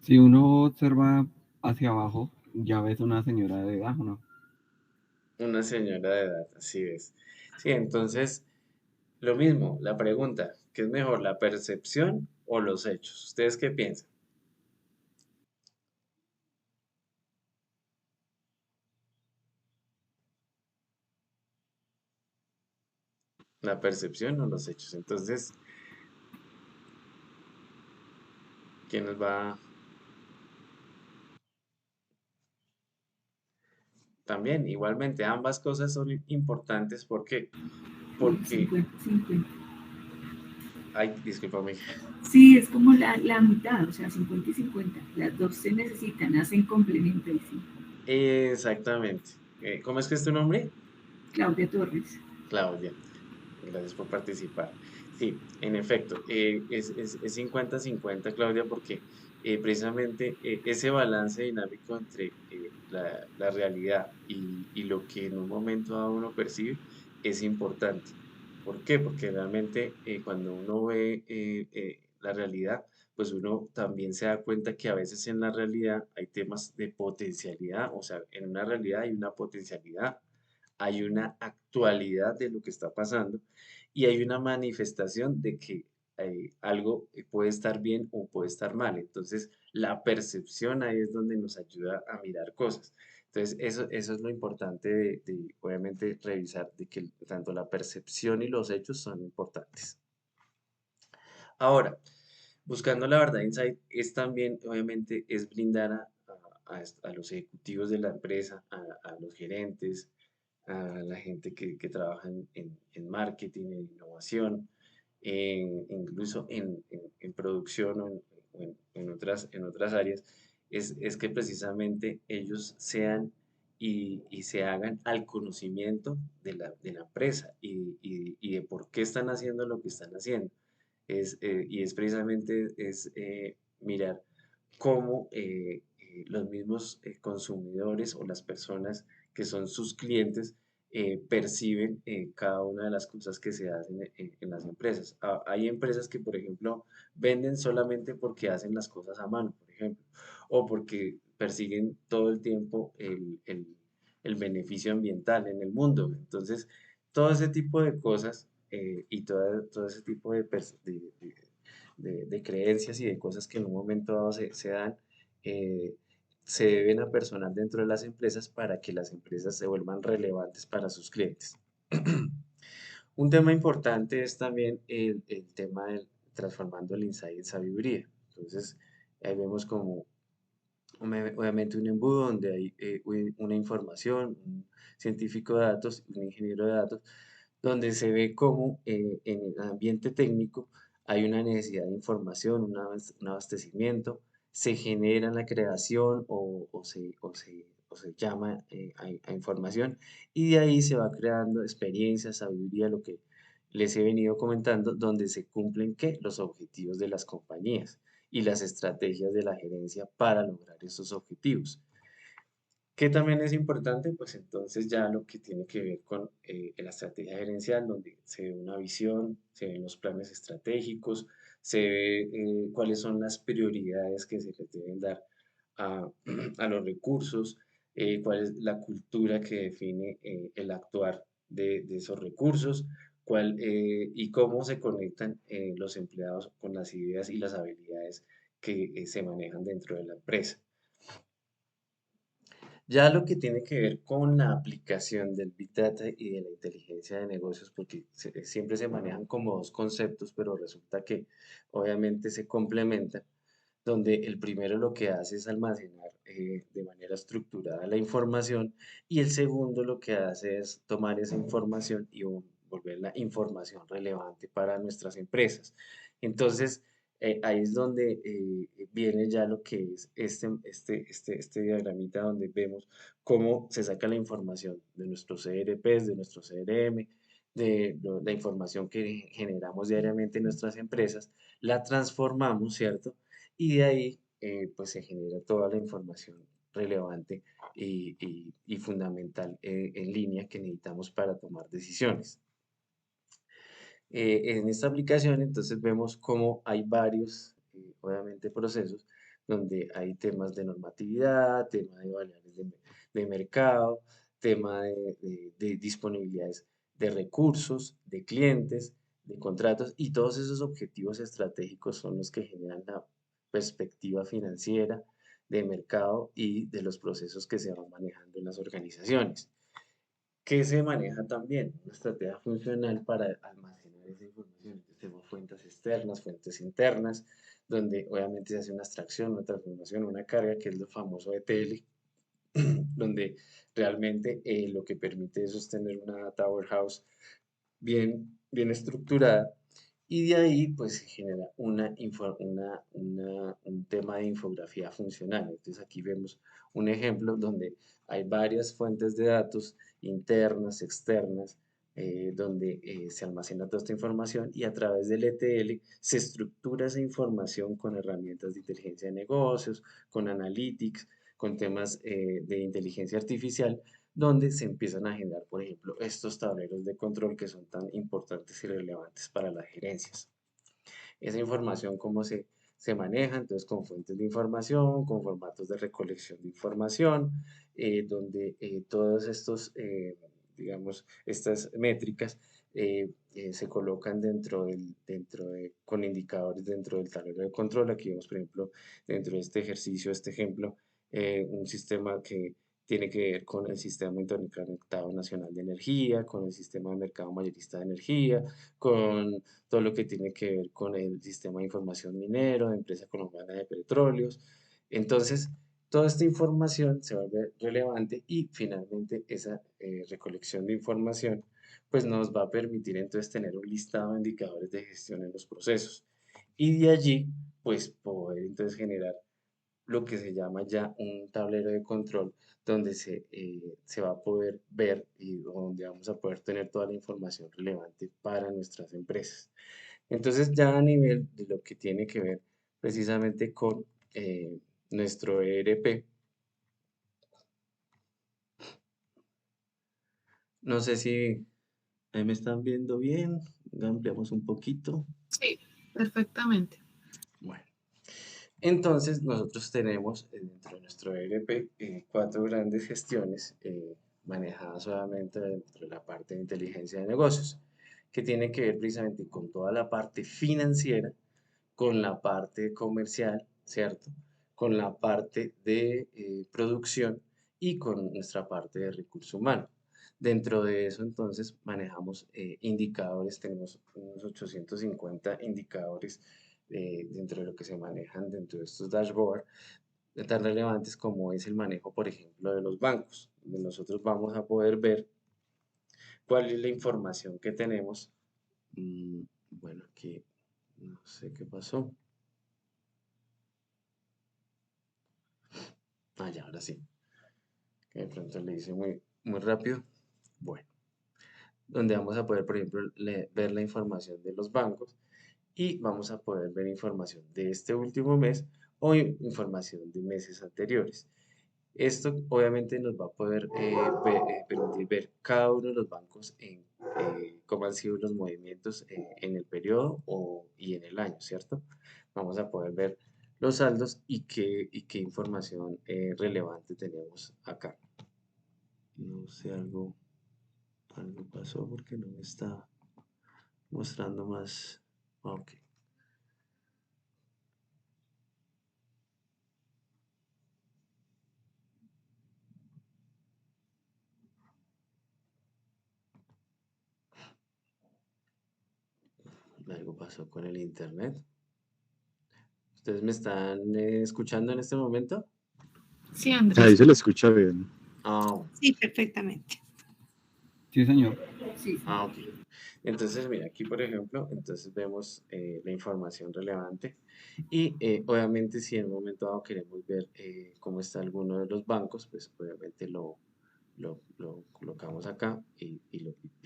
Si uno observa hacia abajo, ya ves una señora de edad, ¿no? Una señora de edad, así es. Sí, entonces, lo mismo, la pregunta, ¿qué es mejor, la percepción o los hechos? ¿Ustedes qué piensan? ¿La percepción o los hechos? Entonces, ¿quién nos va? También, igualmente, ambas cosas son importantes porque, porque, 50-50. ay, discúlpame. Sí, es como la mitad, o sea, 50 y 50. Las dos se necesitan, hacen complemento y sí. Exactamente. ¿Cómo es que es tu nombre? Claudia Torres. Claudia. Gracias por participar. Sí, en efecto, es 50-50, Claudia, porque precisamente ese balance dinámico entre la realidad y lo que en un momento dado uno percibe es importante. ¿Por qué? Porque realmente cuando uno ve la realidad, pues uno también se da cuenta que a veces en la realidad hay temas de potencialidad, o sea, en una realidad hay una potencialidad, hay una actualidad de lo que está pasando y hay una manifestación de que algo puede estar bien o puede estar mal. Entonces, la percepción ahí es donde nos ayuda a mirar cosas. Entonces, eso es lo importante obviamente, revisar de que tanto la percepción y los hechos son importantes. Ahora, buscando la verdad insight es también, obviamente, es brindar a los ejecutivos de la empresa, a los gerentes, a la gente que trabaja en marketing, en innovación, incluso en producción o en otras áreas, es que precisamente ellos sean y se hagan al conocimiento de la empresa y de por qué están haciendo lo que están haciendo. Y es precisamente mirar cómo los mismos consumidores o las personas que son sus clientes perciben cada una de las cosas que se hacen en las empresas. Hay empresas que, por ejemplo, venden solamente porque hacen las cosas a mano, por ejemplo, o porque persiguen todo el tiempo el beneficio ambiental en el mundo. Entonces, todo ese tipo de cosas y todo ese tipo de creencias y de cosas que en un momento dado se dan, eh, se deben apersonar dentro de las empresas para que las empresas se vuelvan relevantes para sus clientes. Un tema importante es también el tema del transformando el insight en sabiduría. Entonces, ahí vemos como obviamente un embudo donde hay una información, un científico de datos, un ingeniero de datos, donde se ve cómo en el ambiente técnico hay una necesidad de información, un abastecimiento, se genera la creación o se llama a información y de ahí se va creando experiencia, sabiduría, lo que les he venido comentando, donde se cumplen ¿qué? Los objetivos de las compañías y las estrategias de la gerencia para lograr esos objetivos. ¿Qué también es importante? Pues entonces ya lo que tiene que ver con la estrategia gerencial, donde se ve una visión, se ven los planes estratégicos, se ve cuáles son las prioridades que se les deben dar a, a los recursos, cuál es la cultura que define el actuar de esos recursos, y cómo se conectan los empleados con las ideas y las habilidades que se manejan dentro de la empresa. Ya lo que tiene que ver con la aplicación del Big Data y de la inteligencia de negocios, porque siempre se manejan como dos conceptos, pero resulta que obviamente se complementan, donde el primero lo que hace es almacenar de manera estructurada la información y el segundo lo que hace es tomar esa información y volverla información relevante para nuestras empresas. Entonces, ahí es donde viene ya lo que es este diagramita donde vemos cómo se saca la información de nuestros CRPs, de nuestro CRM, la información que generamos diariamente en nuestras empresas, la transformamos, ¿cierto? Y de ahí pues se genera toda la información relevante y fundamental en línea que necesitamos para tomar decisiones. En esta aplicación entonces vemos cómo hay varios, obviamente, procesos donde hay temas de normatividad, tema de variables de mercado, tema de disponibilidades de recursos, de clientes, de contratos y todos esos objetivos estratégicos son los que generan la perspectiva financiera de mercado y de los procesos que se van manejando en las organizaciones. ¿Qué se maneja también? Una estrategia funcional para almacenar esa información. Entonces, tenemos fuentes externas, fuentes internas, donde obviamente se hace una extracción, una transformación, una carga, que es lo famoso ETL, donde realmente lo que permite eso es tener una data warehouse bien estructurada y de ahí pues se genera un tema de infografía funcional. Entonces aquí vemos un ejemplo donde hay varias fuentes de datos internas, externas, donde se almacena toda esta información y a través del ETL se estructura esa información con herramientas de inteligencia de negocios, con analytics, con temas de inteligencia artificial donde se empiezan a generar, por ejemplo, estos tableros de control que son tan importantes y relevantes para las gerencias. Esa información, cómo se maneja, entonces con fuentes de información, con formatos de recolección de información, donde todos estos, digamos, estas métricas se colocan con indicadores dentro del tablero de control. Aquí vemos, por ejemplo, dentro de este ejercicio, este ejemplo, un sistema que tiene que ver con el Sistema Interconectado Nacional de Energía, con el Sistema de Mercado Mayorista de Energía, con todo lo que tiene que ver con el Sistema de Información Minero, de Empresa Colombiana de Petróleos. Entonces, toda esta información se vuelve relevante y finalmente esa recolección de información pues nos va a permitir entonces tener un listado de indicadores de gestión en los procesos y de allí pues poder entonces generar lo que se llama ya un tablero de control donde se va a poder ver y donde vamos a poder tener toda la información relevante para nuestras empresas. Entonces ya a nivel de lo que tiene que ver precisamente con nuestro ERP, no sé si ahí me están viendo bien, ampliamos un poquito. Sí, perfectamente. Bueno, entonces nosotros tenemos dentro de nuestro ERP cuatro grandes gestiones manejadas obviamente dentro de la parte de inteligencia de negocios, que tiene que ver precisamente con toda la parte financiera, con la parte comercial, ¿cierto? Con la parte de producción y con nuestra parte de recurso humano. Dentro de eso, entonces, manejamos indicadores, tenemos unos 850 indicadores dentro de lo que se manejan dentro de estos dashboards, tan relevantes como es el manejo, por ejemplo, de los bancos, donde nosotros vamos a poder ver cuál es la información que tenemos. Bueno, aquí no sé qué pasó. Ah, ya, ahora sí. Que de pronto le hice muy rápido. Bueno, donde vamos a poder, por ejemplo, ver la información de los bancos y vamos a poder ver información de este último mes o información de meses anteriores. Esto obviamente nos va a poder permitir ver cada uno de los bancos en cómo han sido los movimientos en el periodo y en el año, ¿cierto? Vamos a poder ver los saldos y qué información relevante tenemos acá. No sé, algo pasó porque no me está mostrando más. Ok. Algo pasó con el internet. ¿Ustedes me están escuchando en este momento? Sí, Ahí Andrés. se lo escucha bien. Ah, Sí, perfectamente. Sí, señor. Sí, sí. ok. Entonces, mira, aquí por ejemplo, entonces vemos la información relevante y obviamente si en un momento dado queremos ver cómo está alguno de los bancos, pues obviamente lo colocamos acá y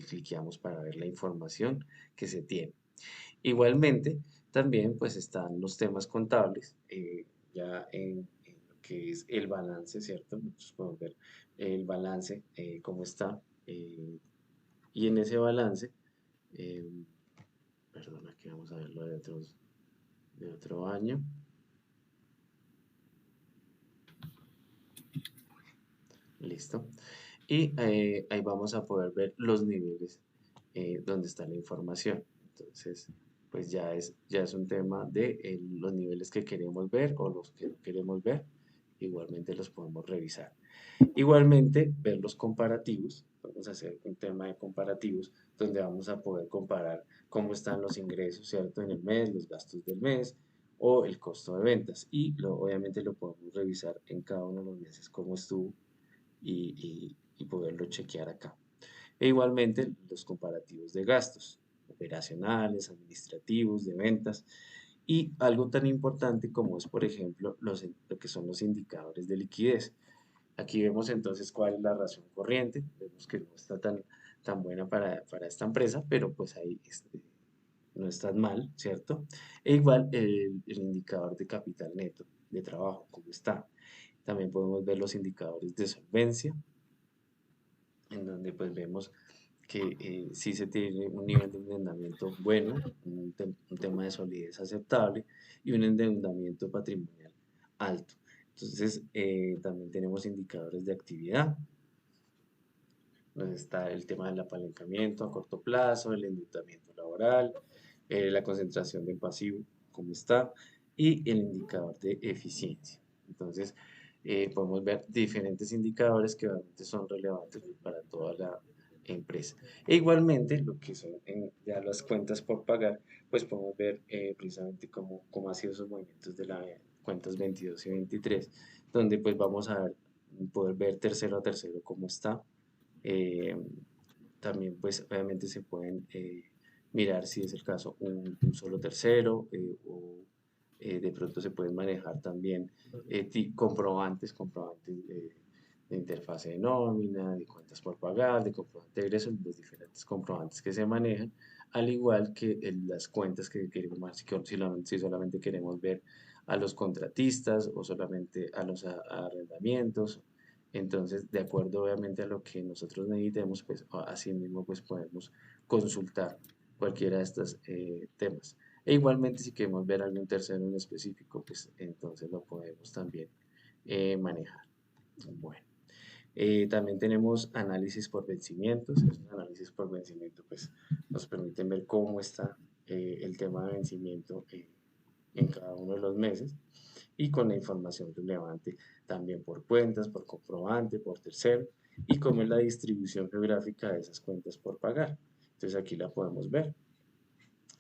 cliqueamos para ver la información que se tiene. Igualmente, también pues están los temas contables, ya en lo que es el balance, ¿cierto? Nosotros podemos ver el balance, cómo está, y en ese balance, eh, perdón, aquí vamos a verlo de otro año. Listo. Y ahí vamos a poder ver los niveles donde está la información. Entonces, pues ya es un tema de los niveles que queremos ver o los que no queremos ver. Igualmente los podemos revisar. Igualmente, ver los comparativos. Vamos a hacer un tema de comparativos donde vamos a poder comparar cómo están los ingresos, ¿cierto? En el mes, los gastos del mes o el costo de ventas. Y obviamente lo podemos revisar en cada uno de los meses cómo estuvo y poderlo chequear acá. E igualmente los comparativos de gastos operacionales, administrativos, de ventas y algo tan importante como es, por ejemplo, lo que son los indicadores de liquidez. Aquí vemos entonces cuál es la razón corriente, vemos que no está tan buena para esta empresa, pero pues ahí no está mal, ¿cierto? E igual el indicador de capital neto de trabajo, cómo está. También podemos ver los indicadores de solvencia, en donde pues vemos que sí se tiene un nivel de endeudamiento bueno, un tema de solidez aceptable y un endeudamiento patrimonial alto. Entonces, también tenemos indicadores de actividad, donde está el tema del apalancamiento a corto plazo, el endeudamiento laboral, la concentración del pasivo, cómo está, y el indicador de eficiencia. Entonces, podemos ver diferentes indicadores que realmente son relevantes para toda la empresa. E igualmente, lo que son ya las cuentas por pagar, pues podemos ver precisamente cómo han sido esos movimientos de las cuentas 22 y 23, donde pues vamos a poder ver tercero a tercero cómo está. Eh, También pues obviamente se pueden mirar si es el caso un solo tercero De pronto se pueden manejar también comprobantes de interfase de nómina, de cuentas por pagar, de comprobante de ingresos, los diferentes comprobantes que se manejan, al igual que las cuentas que queremos, si solamente queremos ver a los contratistas o solamente a los arrendamientos. Entonces, de acuerdo obviamente a lo que nosotros necesitemos, pues así mismo pues podemos consultar cualquiera de estos temas. E igualmente si queremos ver algún tercero en específico, pues entonces lo podemos también manejar. Bueno. También tenemos análisis por vencimientos. Esos análisis por vencimiento pues, nos permiten ver cómo está el tema de vencimiento en cada uno de los meses y con la información relevante también por cuentas, por comprobante, por tercero y cómo es la distribución geográfica de esas cuentas por pagar. Entonces aquí la podemos ver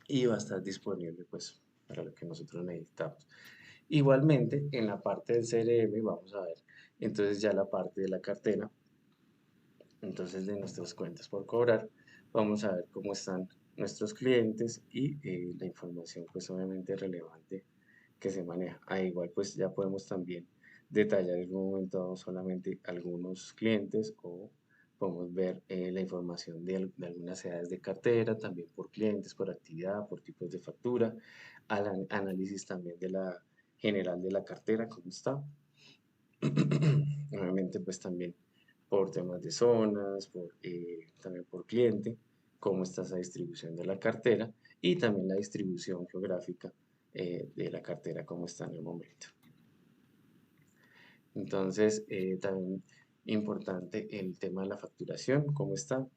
y va a estar disponible pues para lo que nosotros necesitamos. Igualmente, en la parte del CRM vamos a ver entonces ya la parte de la cartera, entonces de nuestras cuentas por cobrar, vamos a ver cómo están nuestros clientes y la información pues obviamente relevante que se maneja. Igual pues ya podemos también detallar en un momento dado solamente algunos clientes o podemos ver la información de algunas edades de cartera, también por clientes, por actividad, por tipos de factura, análisis también de la general de la cartera, cómo está. Obviamente pues también por temas de zonas, también por cliente, cómo está esa distribución de la cartera y también la distribución geográfica de la cartera, cómo está en el momento. Entonces, también importante el tema de la facturación, cómo está,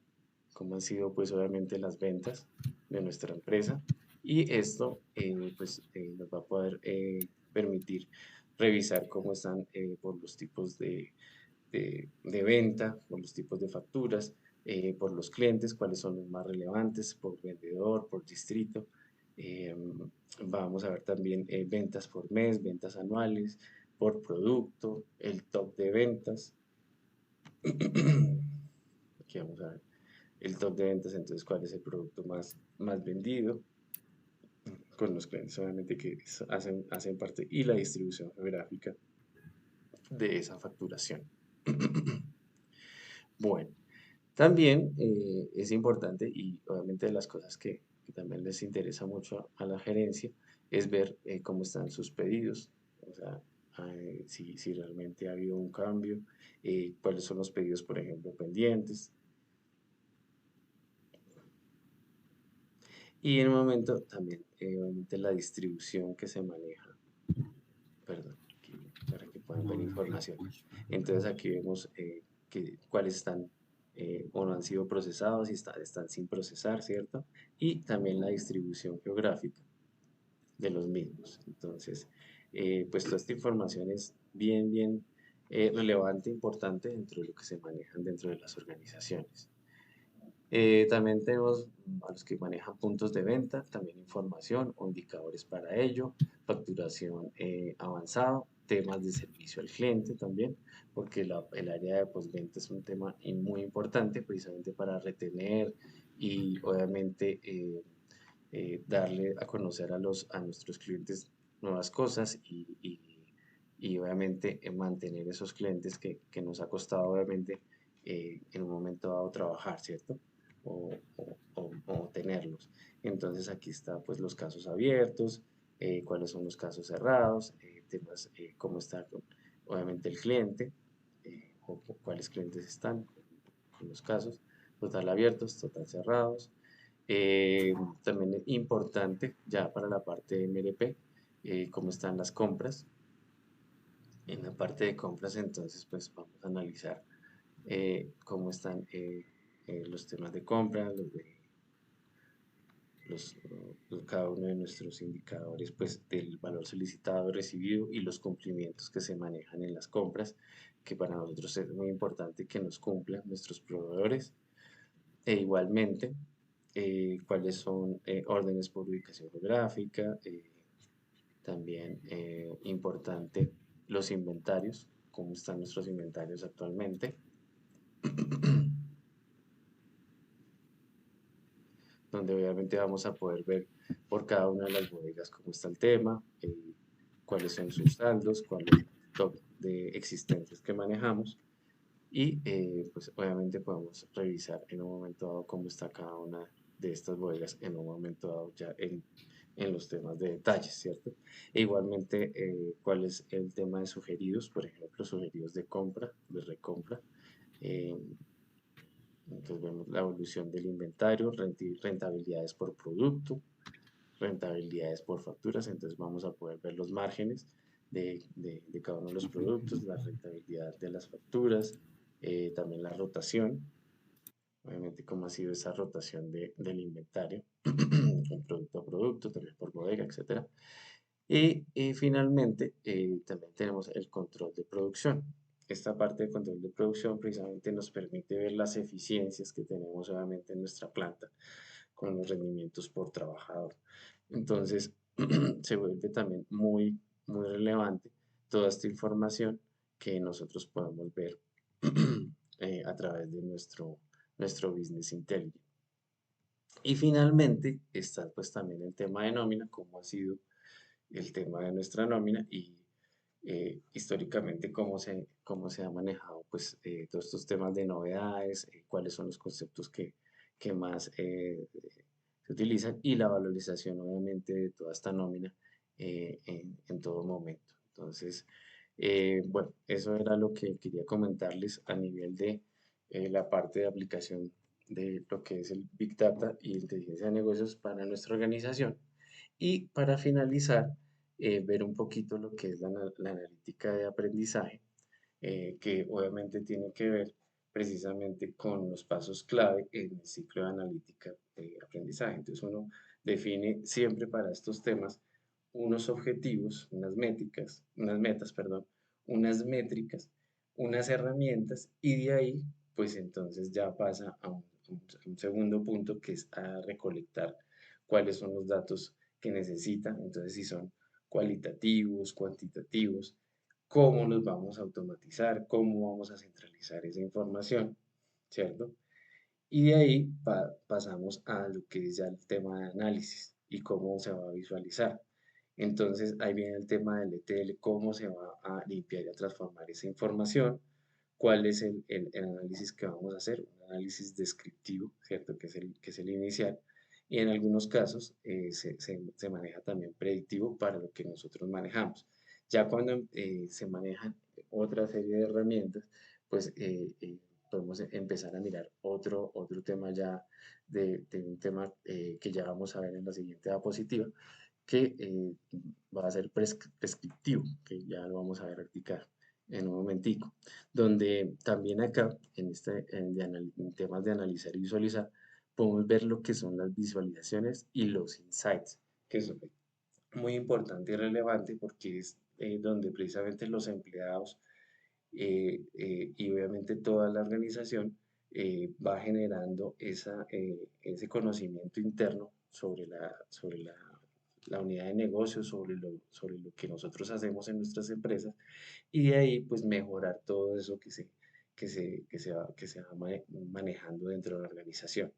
cómo han sido pues obviamente las ventas de nuestra empresa y esto nos va a poder permitir revisar cómo están por los tipos de venta, por los tipos de facturas, por los clientes, cuáles son los más relevantes, por vendedor, por distrito. Eh, Vamos a ver también ventas por mes, ventas anuales, por producto, el top de ventas. Aquí vamos a ver el top de ventas, entonces cuál es el producto más vendido con los clientes obviamente que hacen parte y la distribución geográfica de esa facturación. Bueno, también es importante y obviamente de las cosas que también les interesa mucho a la gerencia es ver cómo están sus pedidos, o sea, si realmente ha habido un cambio, cuáles son los pedidos, por ejemplo, pendientes. Y en un momento también, obviamente, la distribución que se maneja, perdón, para que puedan ver información. Entonces aquí vemos cuáles están o no han sido procesados y están sin procesar, ¿cierto? Y también la distribución geográfica de los mismos. Entonces, pues toda esta información es bien relevante, importante dentro de lo que se manejan dentro de las organizaciones. También tenemos a los que manejan puntos de venta, también información o indicadores para ello, facturación avanzado, temas de servicio al cliente también, porque el área de postventa es un tema muy importante precisamente para retener y obviamente darle a conocer a nuestros clientes nuevas cosas y obviamente mantener esos clientes que nos ha costado obviamente en un momento dado trabajar, ¿cierto? O tenerlos. Entonces aquí está pues los casos abiertos, cuáles son los casos cerrados, temas cómo está obviamente el cliente, o cuáles clientes están con los casos, total abiertos, total cerrados. También es importante ya para la parte de MRP, cómo están las compras. En la parte de compras entonces pues vamos a analizar cómo están los temas de compra, cada uno de nuestros indicadores pues del valor solicitado, recibido y los cumplimientos que se manejan en las compras, que para nosotros es muy importante que nos cumplan nuestros proveedores. E igualmente, cuáles son órdenes por ubicación geográfica, también importante los inventarios, cómo están nuestros inventarios actualmente. Donde obviamente vamos a poder ver por cada una de las bodegas cómo está el tema, cuáles son sus saldos, cuál es el stock de existentes que manejamos y pues obviamente podemos revisar en un momento dado cómo está cada una de estas bodegas en un momento dado ya en los temas de detalles, ¿cierto? E igualmente cuál es el tema de sugeridos, por ejemplo, sugeridos de compra, de recompra. eh, entonces vemos la evolución del inventario, rentabilidades por producto, rentabilidades por facturas, entonces vamos a poder ver los márgenes de cada uno de los productos, la rentabilidad de las facturas, también la rotación, obviamente cómo ha sido esa rotación del inventario, un producto a producto, también por bodega, etcétera. Y finalmente también tenemos el control de producción. Esta parte de control de producción precisamente nos permite ver las eficiencias que tenemos obviamente en nuestra planta con los rendimientos por trabajador. Entonces se vuelve también muy relevante toda esta información que nosotros podemos ver a través de nuestro Business Intelligence. Y finalmente está pues también el tema de nómina, cómo ha sido el tema de nuestra nómina y históricamente cómo se ha manejado pues todos estos temas de novedades, cuáles son los conceptos que más se utilizan y la valorización obviamente de toda esta nómina en todo momento. Entonces, bueno, eso era lo que quería comentarles a nivel de la parte de aplicación de lo que es el Big Data y inteligencia de negocios para nuestra organización. Y para finalizar, ver un poquito lo que es la analítica de aprendizaje, que obviamente tiene que ver precisamente con los pasos clave en el ciclo de analítica de aprendizaje. Entonces uno define siempre para estos temas unos objetivos, unas metas, perdón, unas métricas, unas herramientas y de ahí pues entonces ya pasa a un segundo punto que es a recolectar cuáles son los datos que necesita, entonces si son cualitativos, cuantitativos, cómo los vamos a automatizar, cómo vamos a centralizar esa información, ¿cierto? Y de ahí pasamos a lo que es ya el tema de análisis y cómo se va a visualizar. Entonces ahí viene el tema del ETL, cómo se va a limpiar y a transformar esa información, cuál es el análisis que vamos a hacer, un análisis descriptivo, ¿cierto? Que es el inicial. Y en algunos casos se maneja también predictivo para lo que nosotros manejamos. Ya cuando se manejan otra serie de herramientas, pues podemos empezar a mirar otro tema ya de un tema que ya vamos a ver en la siguiente diapositiva, que va a ser prescriptivo, que ya lo vamos a ver practicar en un momentico, donde también acá, en temas de analizar y visualizar, podemos ver lo que son las visualizaciones y los insights, que es muy importante y relevante porque es donde precisamente los empleados y obviamente toda la organización va generando ese conocimiento interno la unidad de negocio, sobre lo que nosotros hacemos en nuestras empresas y de ahí pues mejorar todo eso que se va manejando dentro de la organización.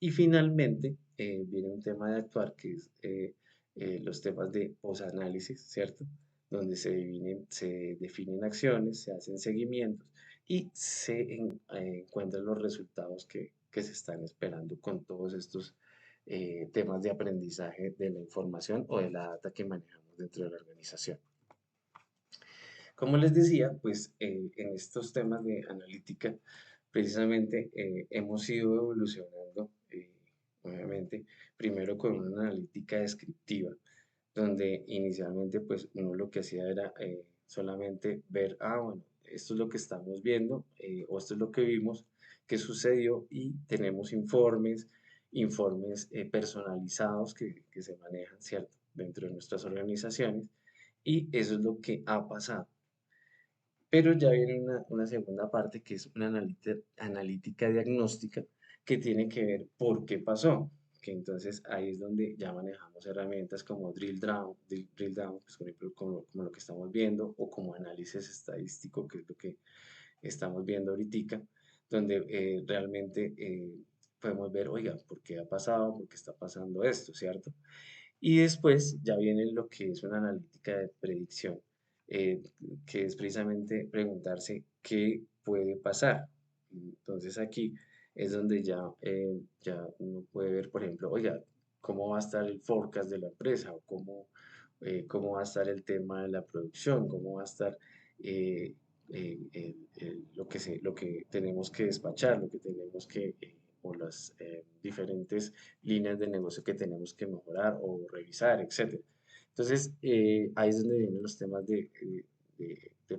Y finalmente viene un tema de actuar que es los temas de posanálisis, ¿cierto? Donde se definen acciones, se hacen seguimientos y encuentran los resultados que se están esperando con todos estos temas de aprendizaje de la información o de la data que manejamos dentro de la organización. Como les decía, pues en estos temas de analítica, precisamente hemos ido evolucionando, obviamente, primero con una analítica descriptiva, donde inicialmente pues uno lo que hacía era solamente ver, bueno, esto es lo que estamos viendo o esto es lo que vimos, qué sucedió y tenemos informes personalizados que se manejan, ¿cierto?, dentro de nuestras organizaciones y eso es lo que ha pasado. Pero ya viene una segunda parte que es una analítica diagnóstica que tiene que ver por qué pasó. Que entonces ahí es donde ya manejamos herramientas como drill down pues, por ejemplo, como lo que estamos viendo, o como análisis estadístico, que es lo que estamos viendo ahorita, donde realmente podemos ver, oiga, ¿por qué ha pasado? ¿Por qué está pasando esto? ¿Cierto? Y después ya viene lo que es una analítica de predicción, eh, que es precisamente preguntarse qué puede pasar. Entonces aquí es donde ya uno puede ver, por ejemplo, oiga, cómo va a estar el forecast de la empresa o cómo va a estar el tema de la producción, cómo va a estar eh, lo que tenemos que despachar, lo que tenemos o las diferentes líneas de negocio que tenemos que mejorar o revisar, etcétera. Entonces, ahí es donde vienen los temas de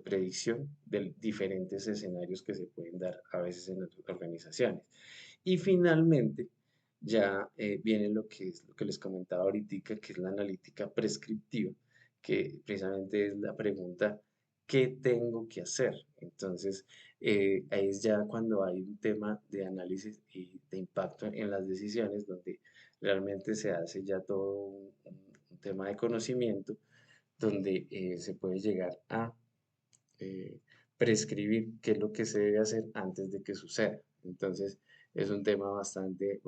predicción de diferentes escenarios que se pueden dar a veces en las organizaciones. Y finalmente, ya viene lo que es lo que les comentaba ahorita, que es la analítica prescriptiva, que precisamente es la pregunta, ¿qué tengo que hacer? Entonces, ahí es ya cuando hay un tema de análisis y de impacto en las decisiones, donde realmente se hace ya todo un tema de conocimiento, donde se puede llegar a eh, prescribir qué es lo que se debe hacer antes de que suceda. Entonces, es un tema bastante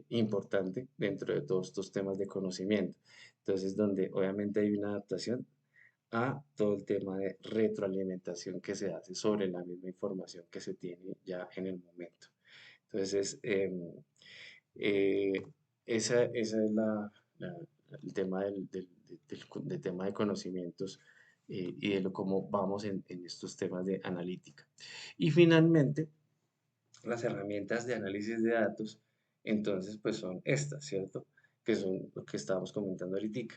importante dentro de todos estos temas de conocimiento. Entonces, donde obviamente hay una adaptación a todo el tema de retroalimentación que se hace sobre la misma información que se tiene ya en el momento. Entonces, eh, esa es el tema del tema de conocimientos y de cómo vamos en estos temas de analítica. Y finalmente, las herramientas de análisis de datos, entonces, pues son estas, ¿cierto? Que son lo que estábamos comentando ahorita.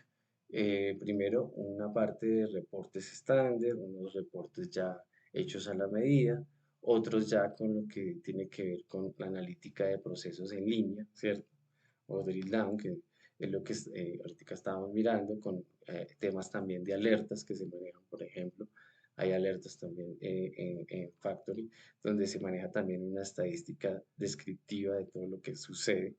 Primero, una parte de reportes estándar, unos reportes ya hechos a la medida, otros ya con lo que tiene que ver con la analítica de procesos en línea, ¿cierto? O drill down, que es lo que ahorita estábamos mirando, con temas también de alertas que se manejan, por ejemplo. Hay alertas también en Factory, donde se maneja también una estadística descriptiva de todo lo que sucede.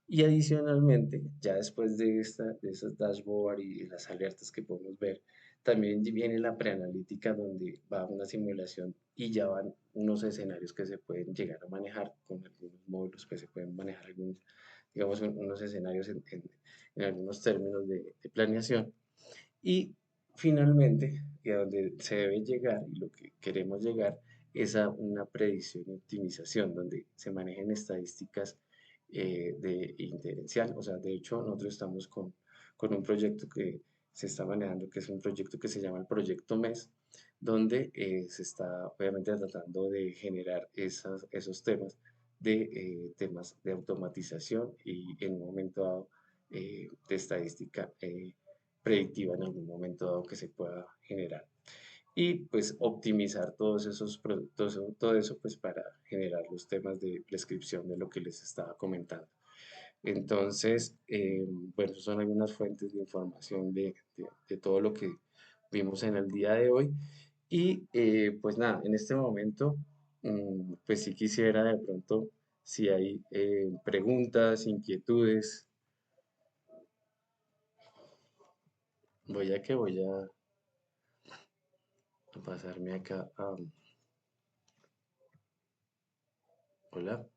Y adicionalmente, ya después de esas dashboard y las alertas que podemos ver, también viene la preanalítica donde va una simulación y ya van unos escenarios que se pueden llegar a manejar con algunos módulos que se pueden manejar algunos, digamos, unos escenarios en algunos términos de planeación. Y finalmente, y a donde se debe llegar y lo que queremos llegar es a una predicción y optimización, donde se manejen estadísticas de inferencial. O sea, de hecho, nosotros estamos con un proyecto que se está manejando, que es un proyecto que se llama el Proyecto MES, donde se está obviamente tratando de generar esos temas de automatización y en un momento dado de estadística predictiva en algún momento dado que se pueda generar. Y pues optimizar todos esos productos, todo eso pues para generar los temas de prescripción de lo que les estaba comentando. Entonces, bueno, son algunas fuentes de información de todo lo que vimos en el día de hoy. Y pues nada, en este momento, pues sí quisiera de pronto, si hay preguntas, inquietudes, voy a pasarme acá a... Hola.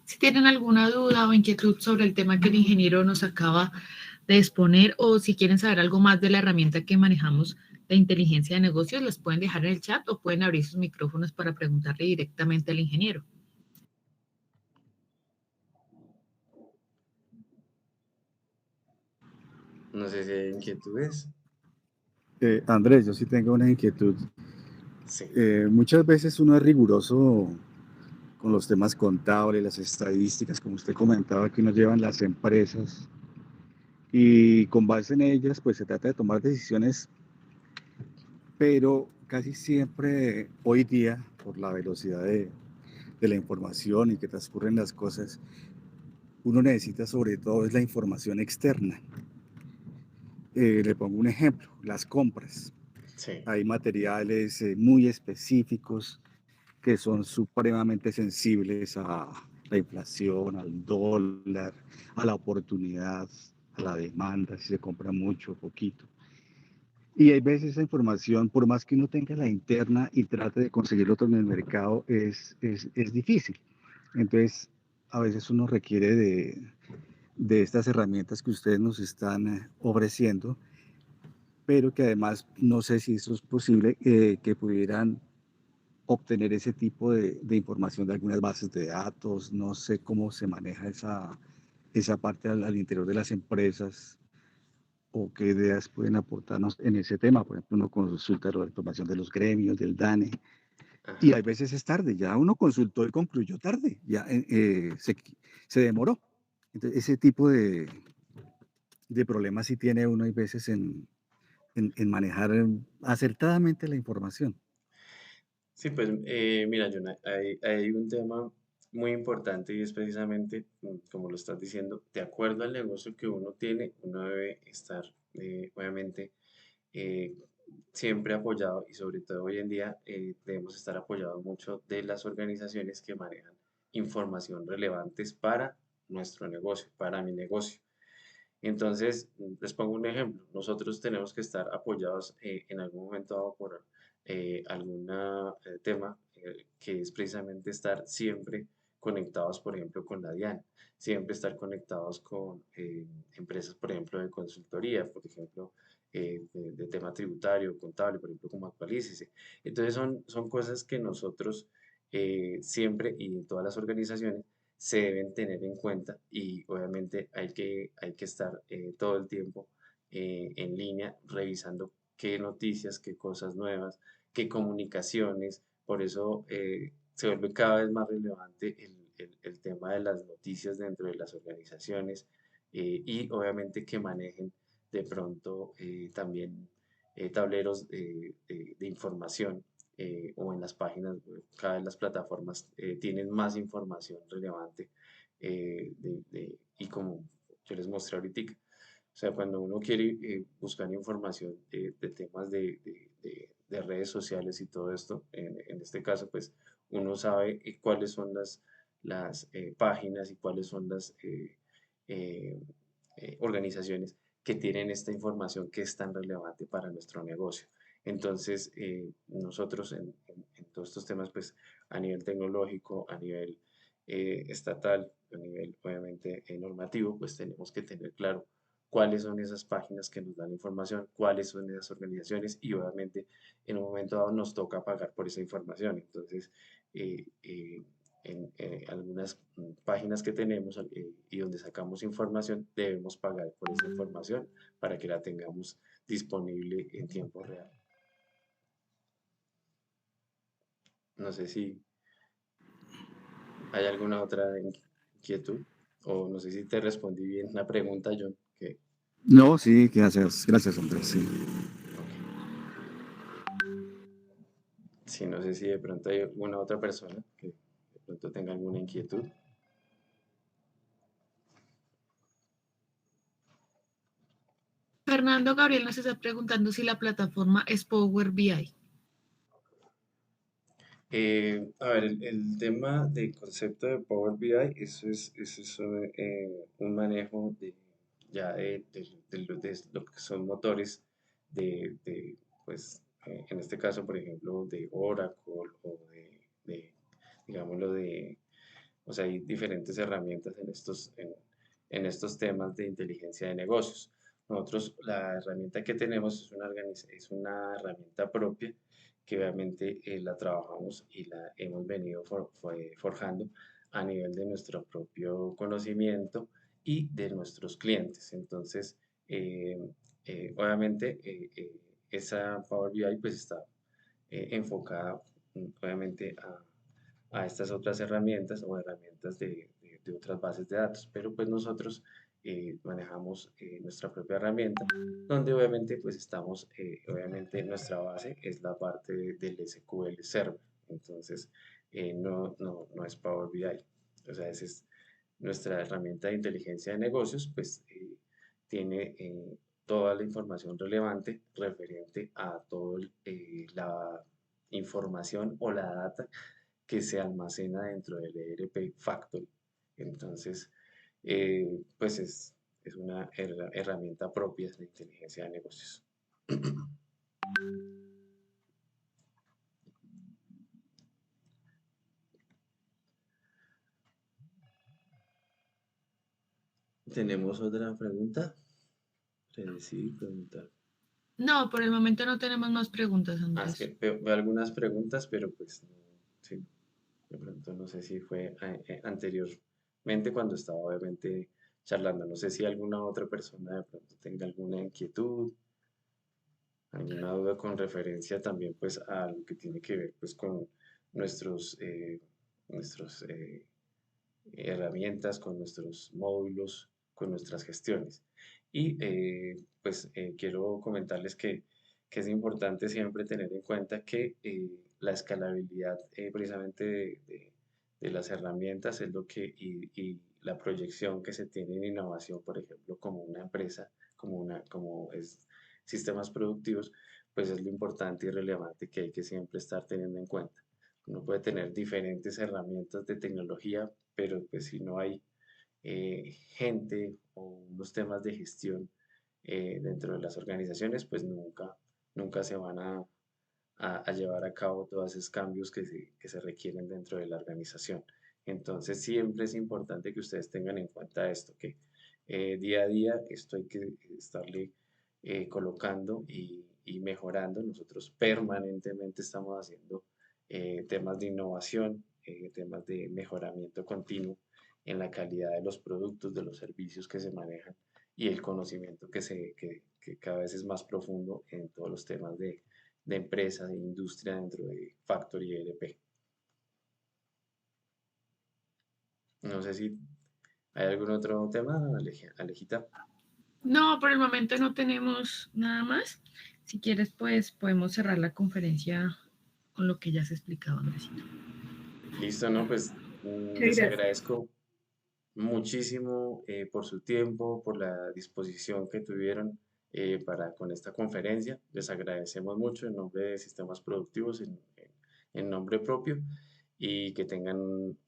Si tienen alguna duda o inquietud sobre el tema que el ingeniero nos acaba de exponer o si quieren saber algo más de la herramienta que manejamos de inteligencia de negocios, las pueden dejar en el chat o pueden abrir sus micrófonos para preguntarle directamente al ingeniero. No sé si hay inquietudes. Andrés, yo sí tengo una inquietud. Sí. Muchas veces uno es riguroso con los temas contables, las estadísticas, como usted comentaba, que nos llevan las empresas, y con base en ellas, pues se trata de tomar decisiones, pero casi siempre hoy día, por la velocidad de la información y que transcurren las cosas, uno necesita sobre todo es la información externa. Le pongo un ejemplo, las compras. Sí. Hay materiales muy específicos que son supremamente sensibles a la inflación, al dólar, a la oportunidad, a la demanda, si se compra mucho o poquito. Y hay veces esa información, por más que uno tenga la interna y trate de conseguirlo todo en el mercado, es difícil. Entonces, a veces uno requiere de estas herramientas que ustedes nos están ofreciendo, pero que además no sé si eso es posible, que pudieran obtener ese tipo de información de algunas bases de datos. No sé cómo se maneja esa parte al interior de las empresas o qué ideas pueden aportarnos en ese tema. Por ejemplo, uno consulta la información de los gremios, del DANE, y Ajá. hay veces es tarde, ya uno consultó y concluyó tarde, ya se demoró. Entonces, ese tipo de problemas sí tiene uno hay veces en manejar acertadamente la información. Sí, pues mira, Jonah, hay un tema muy importante y es precisamente, como lo estás diciendo, de acuerdo al negocio que uno tiene, uno debe estar, obviamente, eh, siempre apoyado y sobre todo hoy en día debemos estar apoyados mucho de las organizaciones que manejan información relevantes para nuestro negocio, para mi negocio. Entonces, les pongo un ejemplo. Nosotros tenemos que estar apoyados en algún momento dado por algún tema que es precisamente estar siempre conectados, por ejemplo, con la DIAN, siempre estar conectados con empresas, por ejemplo, de consultoría, por ejemplo, de tema tributario, contable, por ejemplo, como Actualícese. Entonces, son cosas que nosotros siempre y en todas las organizaciones se deben tener en cuenta y obviamente hay que estar todo el tiempo en línea revisando qué noticias, qué cosas nuevas, qué comunicaciones. Por eso se vuelve cada vez más relevante el tema de las noticias dentro de las organizaciones y obviamente que manejen de pronto también tableros de información o en las páginas web. Cada vez las plataformas tienen más información relevante y como yo les mostré ahorita, o sea, cuando uno quiere buscar información de temas de redes sociales y todo esto, en este caso, pues uno sabe cuáles son las páginas y cuáles son las eh, organizaciones que tienen esta información que es tan relevante para nuestro negocio. Entonces, nosotros en todos estos temas, pues a nivel tecnológico, a nivel estatal, a nivel obviamente normativo, pues tenemos que tener claro cuáles son esas páginas que nos dan información, cuáles son esas organizaciones y obviamente en un momento dado nos toca pagar por esa información. Entonces, eh, eh, en algunas páginas que tenemos y donde sacamos información, debemos pagar por esa información para que la tengamos disponible en tiempo real. No sé si hay alguna otra inquietud o no sé si te respondí bien la pregunta, John, que, No, sí, gracias Andrés, sí. ok. Sí, no sé si de pronto hay alguna otra persona que de pronto tenga alguna inquietud. Fernando Gabriel nos está preguntando si la plataforma es Power BI. A ver, el tema del concepto de Power BI, eso es un manejo ya de lo que son motores pues, en este caso, por ejemplo, de Oracle o digámoslo, o sea, hay diferentes herramientas en estos temas de inteligencia de negocios. Nosotros, la herramienta que tenemos es una herramienta propia que obviamente la trabajamos y la hemos venido forjando a nivel de nuestro propio conocimiento y de nuestros clientes. Entonces, eh, obviamente, esa Power BI pues está enfocada obviamente a estas otras herramientas o herramientas de otras bases de datos, pero pues nosotros manejamos nuestra propia herramienta, donde obviamente pues estamos, obviamente nuestra base es la parte del SQL Server, entonces no es Power BI, o sea, esa es nuestra herramienta de inteligencia de negocios, pues tiene toda la información relevante referente a toda la información o la data que se almacena dentro del ERP Factory. Entonces, pues es una herramienta propia de inteligencia de negocios. ¿Tenemos otra pregunta? Predecir, preguntar. No, por el momento no tenemos más preguntas, Ah, es que Andrés. veo algunas preguntas, pero pues no, sí, de pronto no sé si fue anteriormente cuando estaba obviamente charlando. No sé si alguna otra persona de pronto tenga alguna inquietud, alguna duda con referencia también pues a lo que tiene que ver pues con nuestros, nuestros herramientas, con nuestros módulos, con nuestras gestiones. Y quiero comentarles que es importante siempre tener en cuenta que la escalabilidad precisamente de las herramientas es lo que, y la proyección que se tiene en innovación, por ejemplo, como una empresa, como es sistemas productivos, pues es lo importante y relevante que hay que siempre estar teniendo en cuenta. Uno puede tener diferentes herramientas de tecnología, pero pues si no hay gente o unos temas de gestión dentro de las organizaciones, pues nunca se van a llevar a cabo todos esos cambios que se requieren dentro de la organización. Entonces siempre es importante que ustedes tengan en cuenta esto, que día a día esto hay que estarle colocando y mejorando. Nosotros permanentemente estamos haciendo temas de innovación, temas de mejoramiento continuo en la calidad de los productos, de los servicios que se manejan y el conocimiento que cada vez es más profundo en todos los temas de empresa, de industria dentro de Factory ERP. No sé si hay algún otro tema, Alejita. No, por el momento no tenemos nada más. Si quieres, pues podemos cerrar la conferencia con lo que ya has explicado, Andresito. Listo, ¿no? Pues Muchas les gracias. agradezco muchísimo por su tiempo, por la disposición que tuvieron para con esta conferencia. Les agradecemos mucho en nombre de Sistemas Productivos, en nombre propio, y que tengan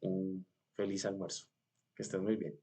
un feliz almuerzo. Que estén muy bien.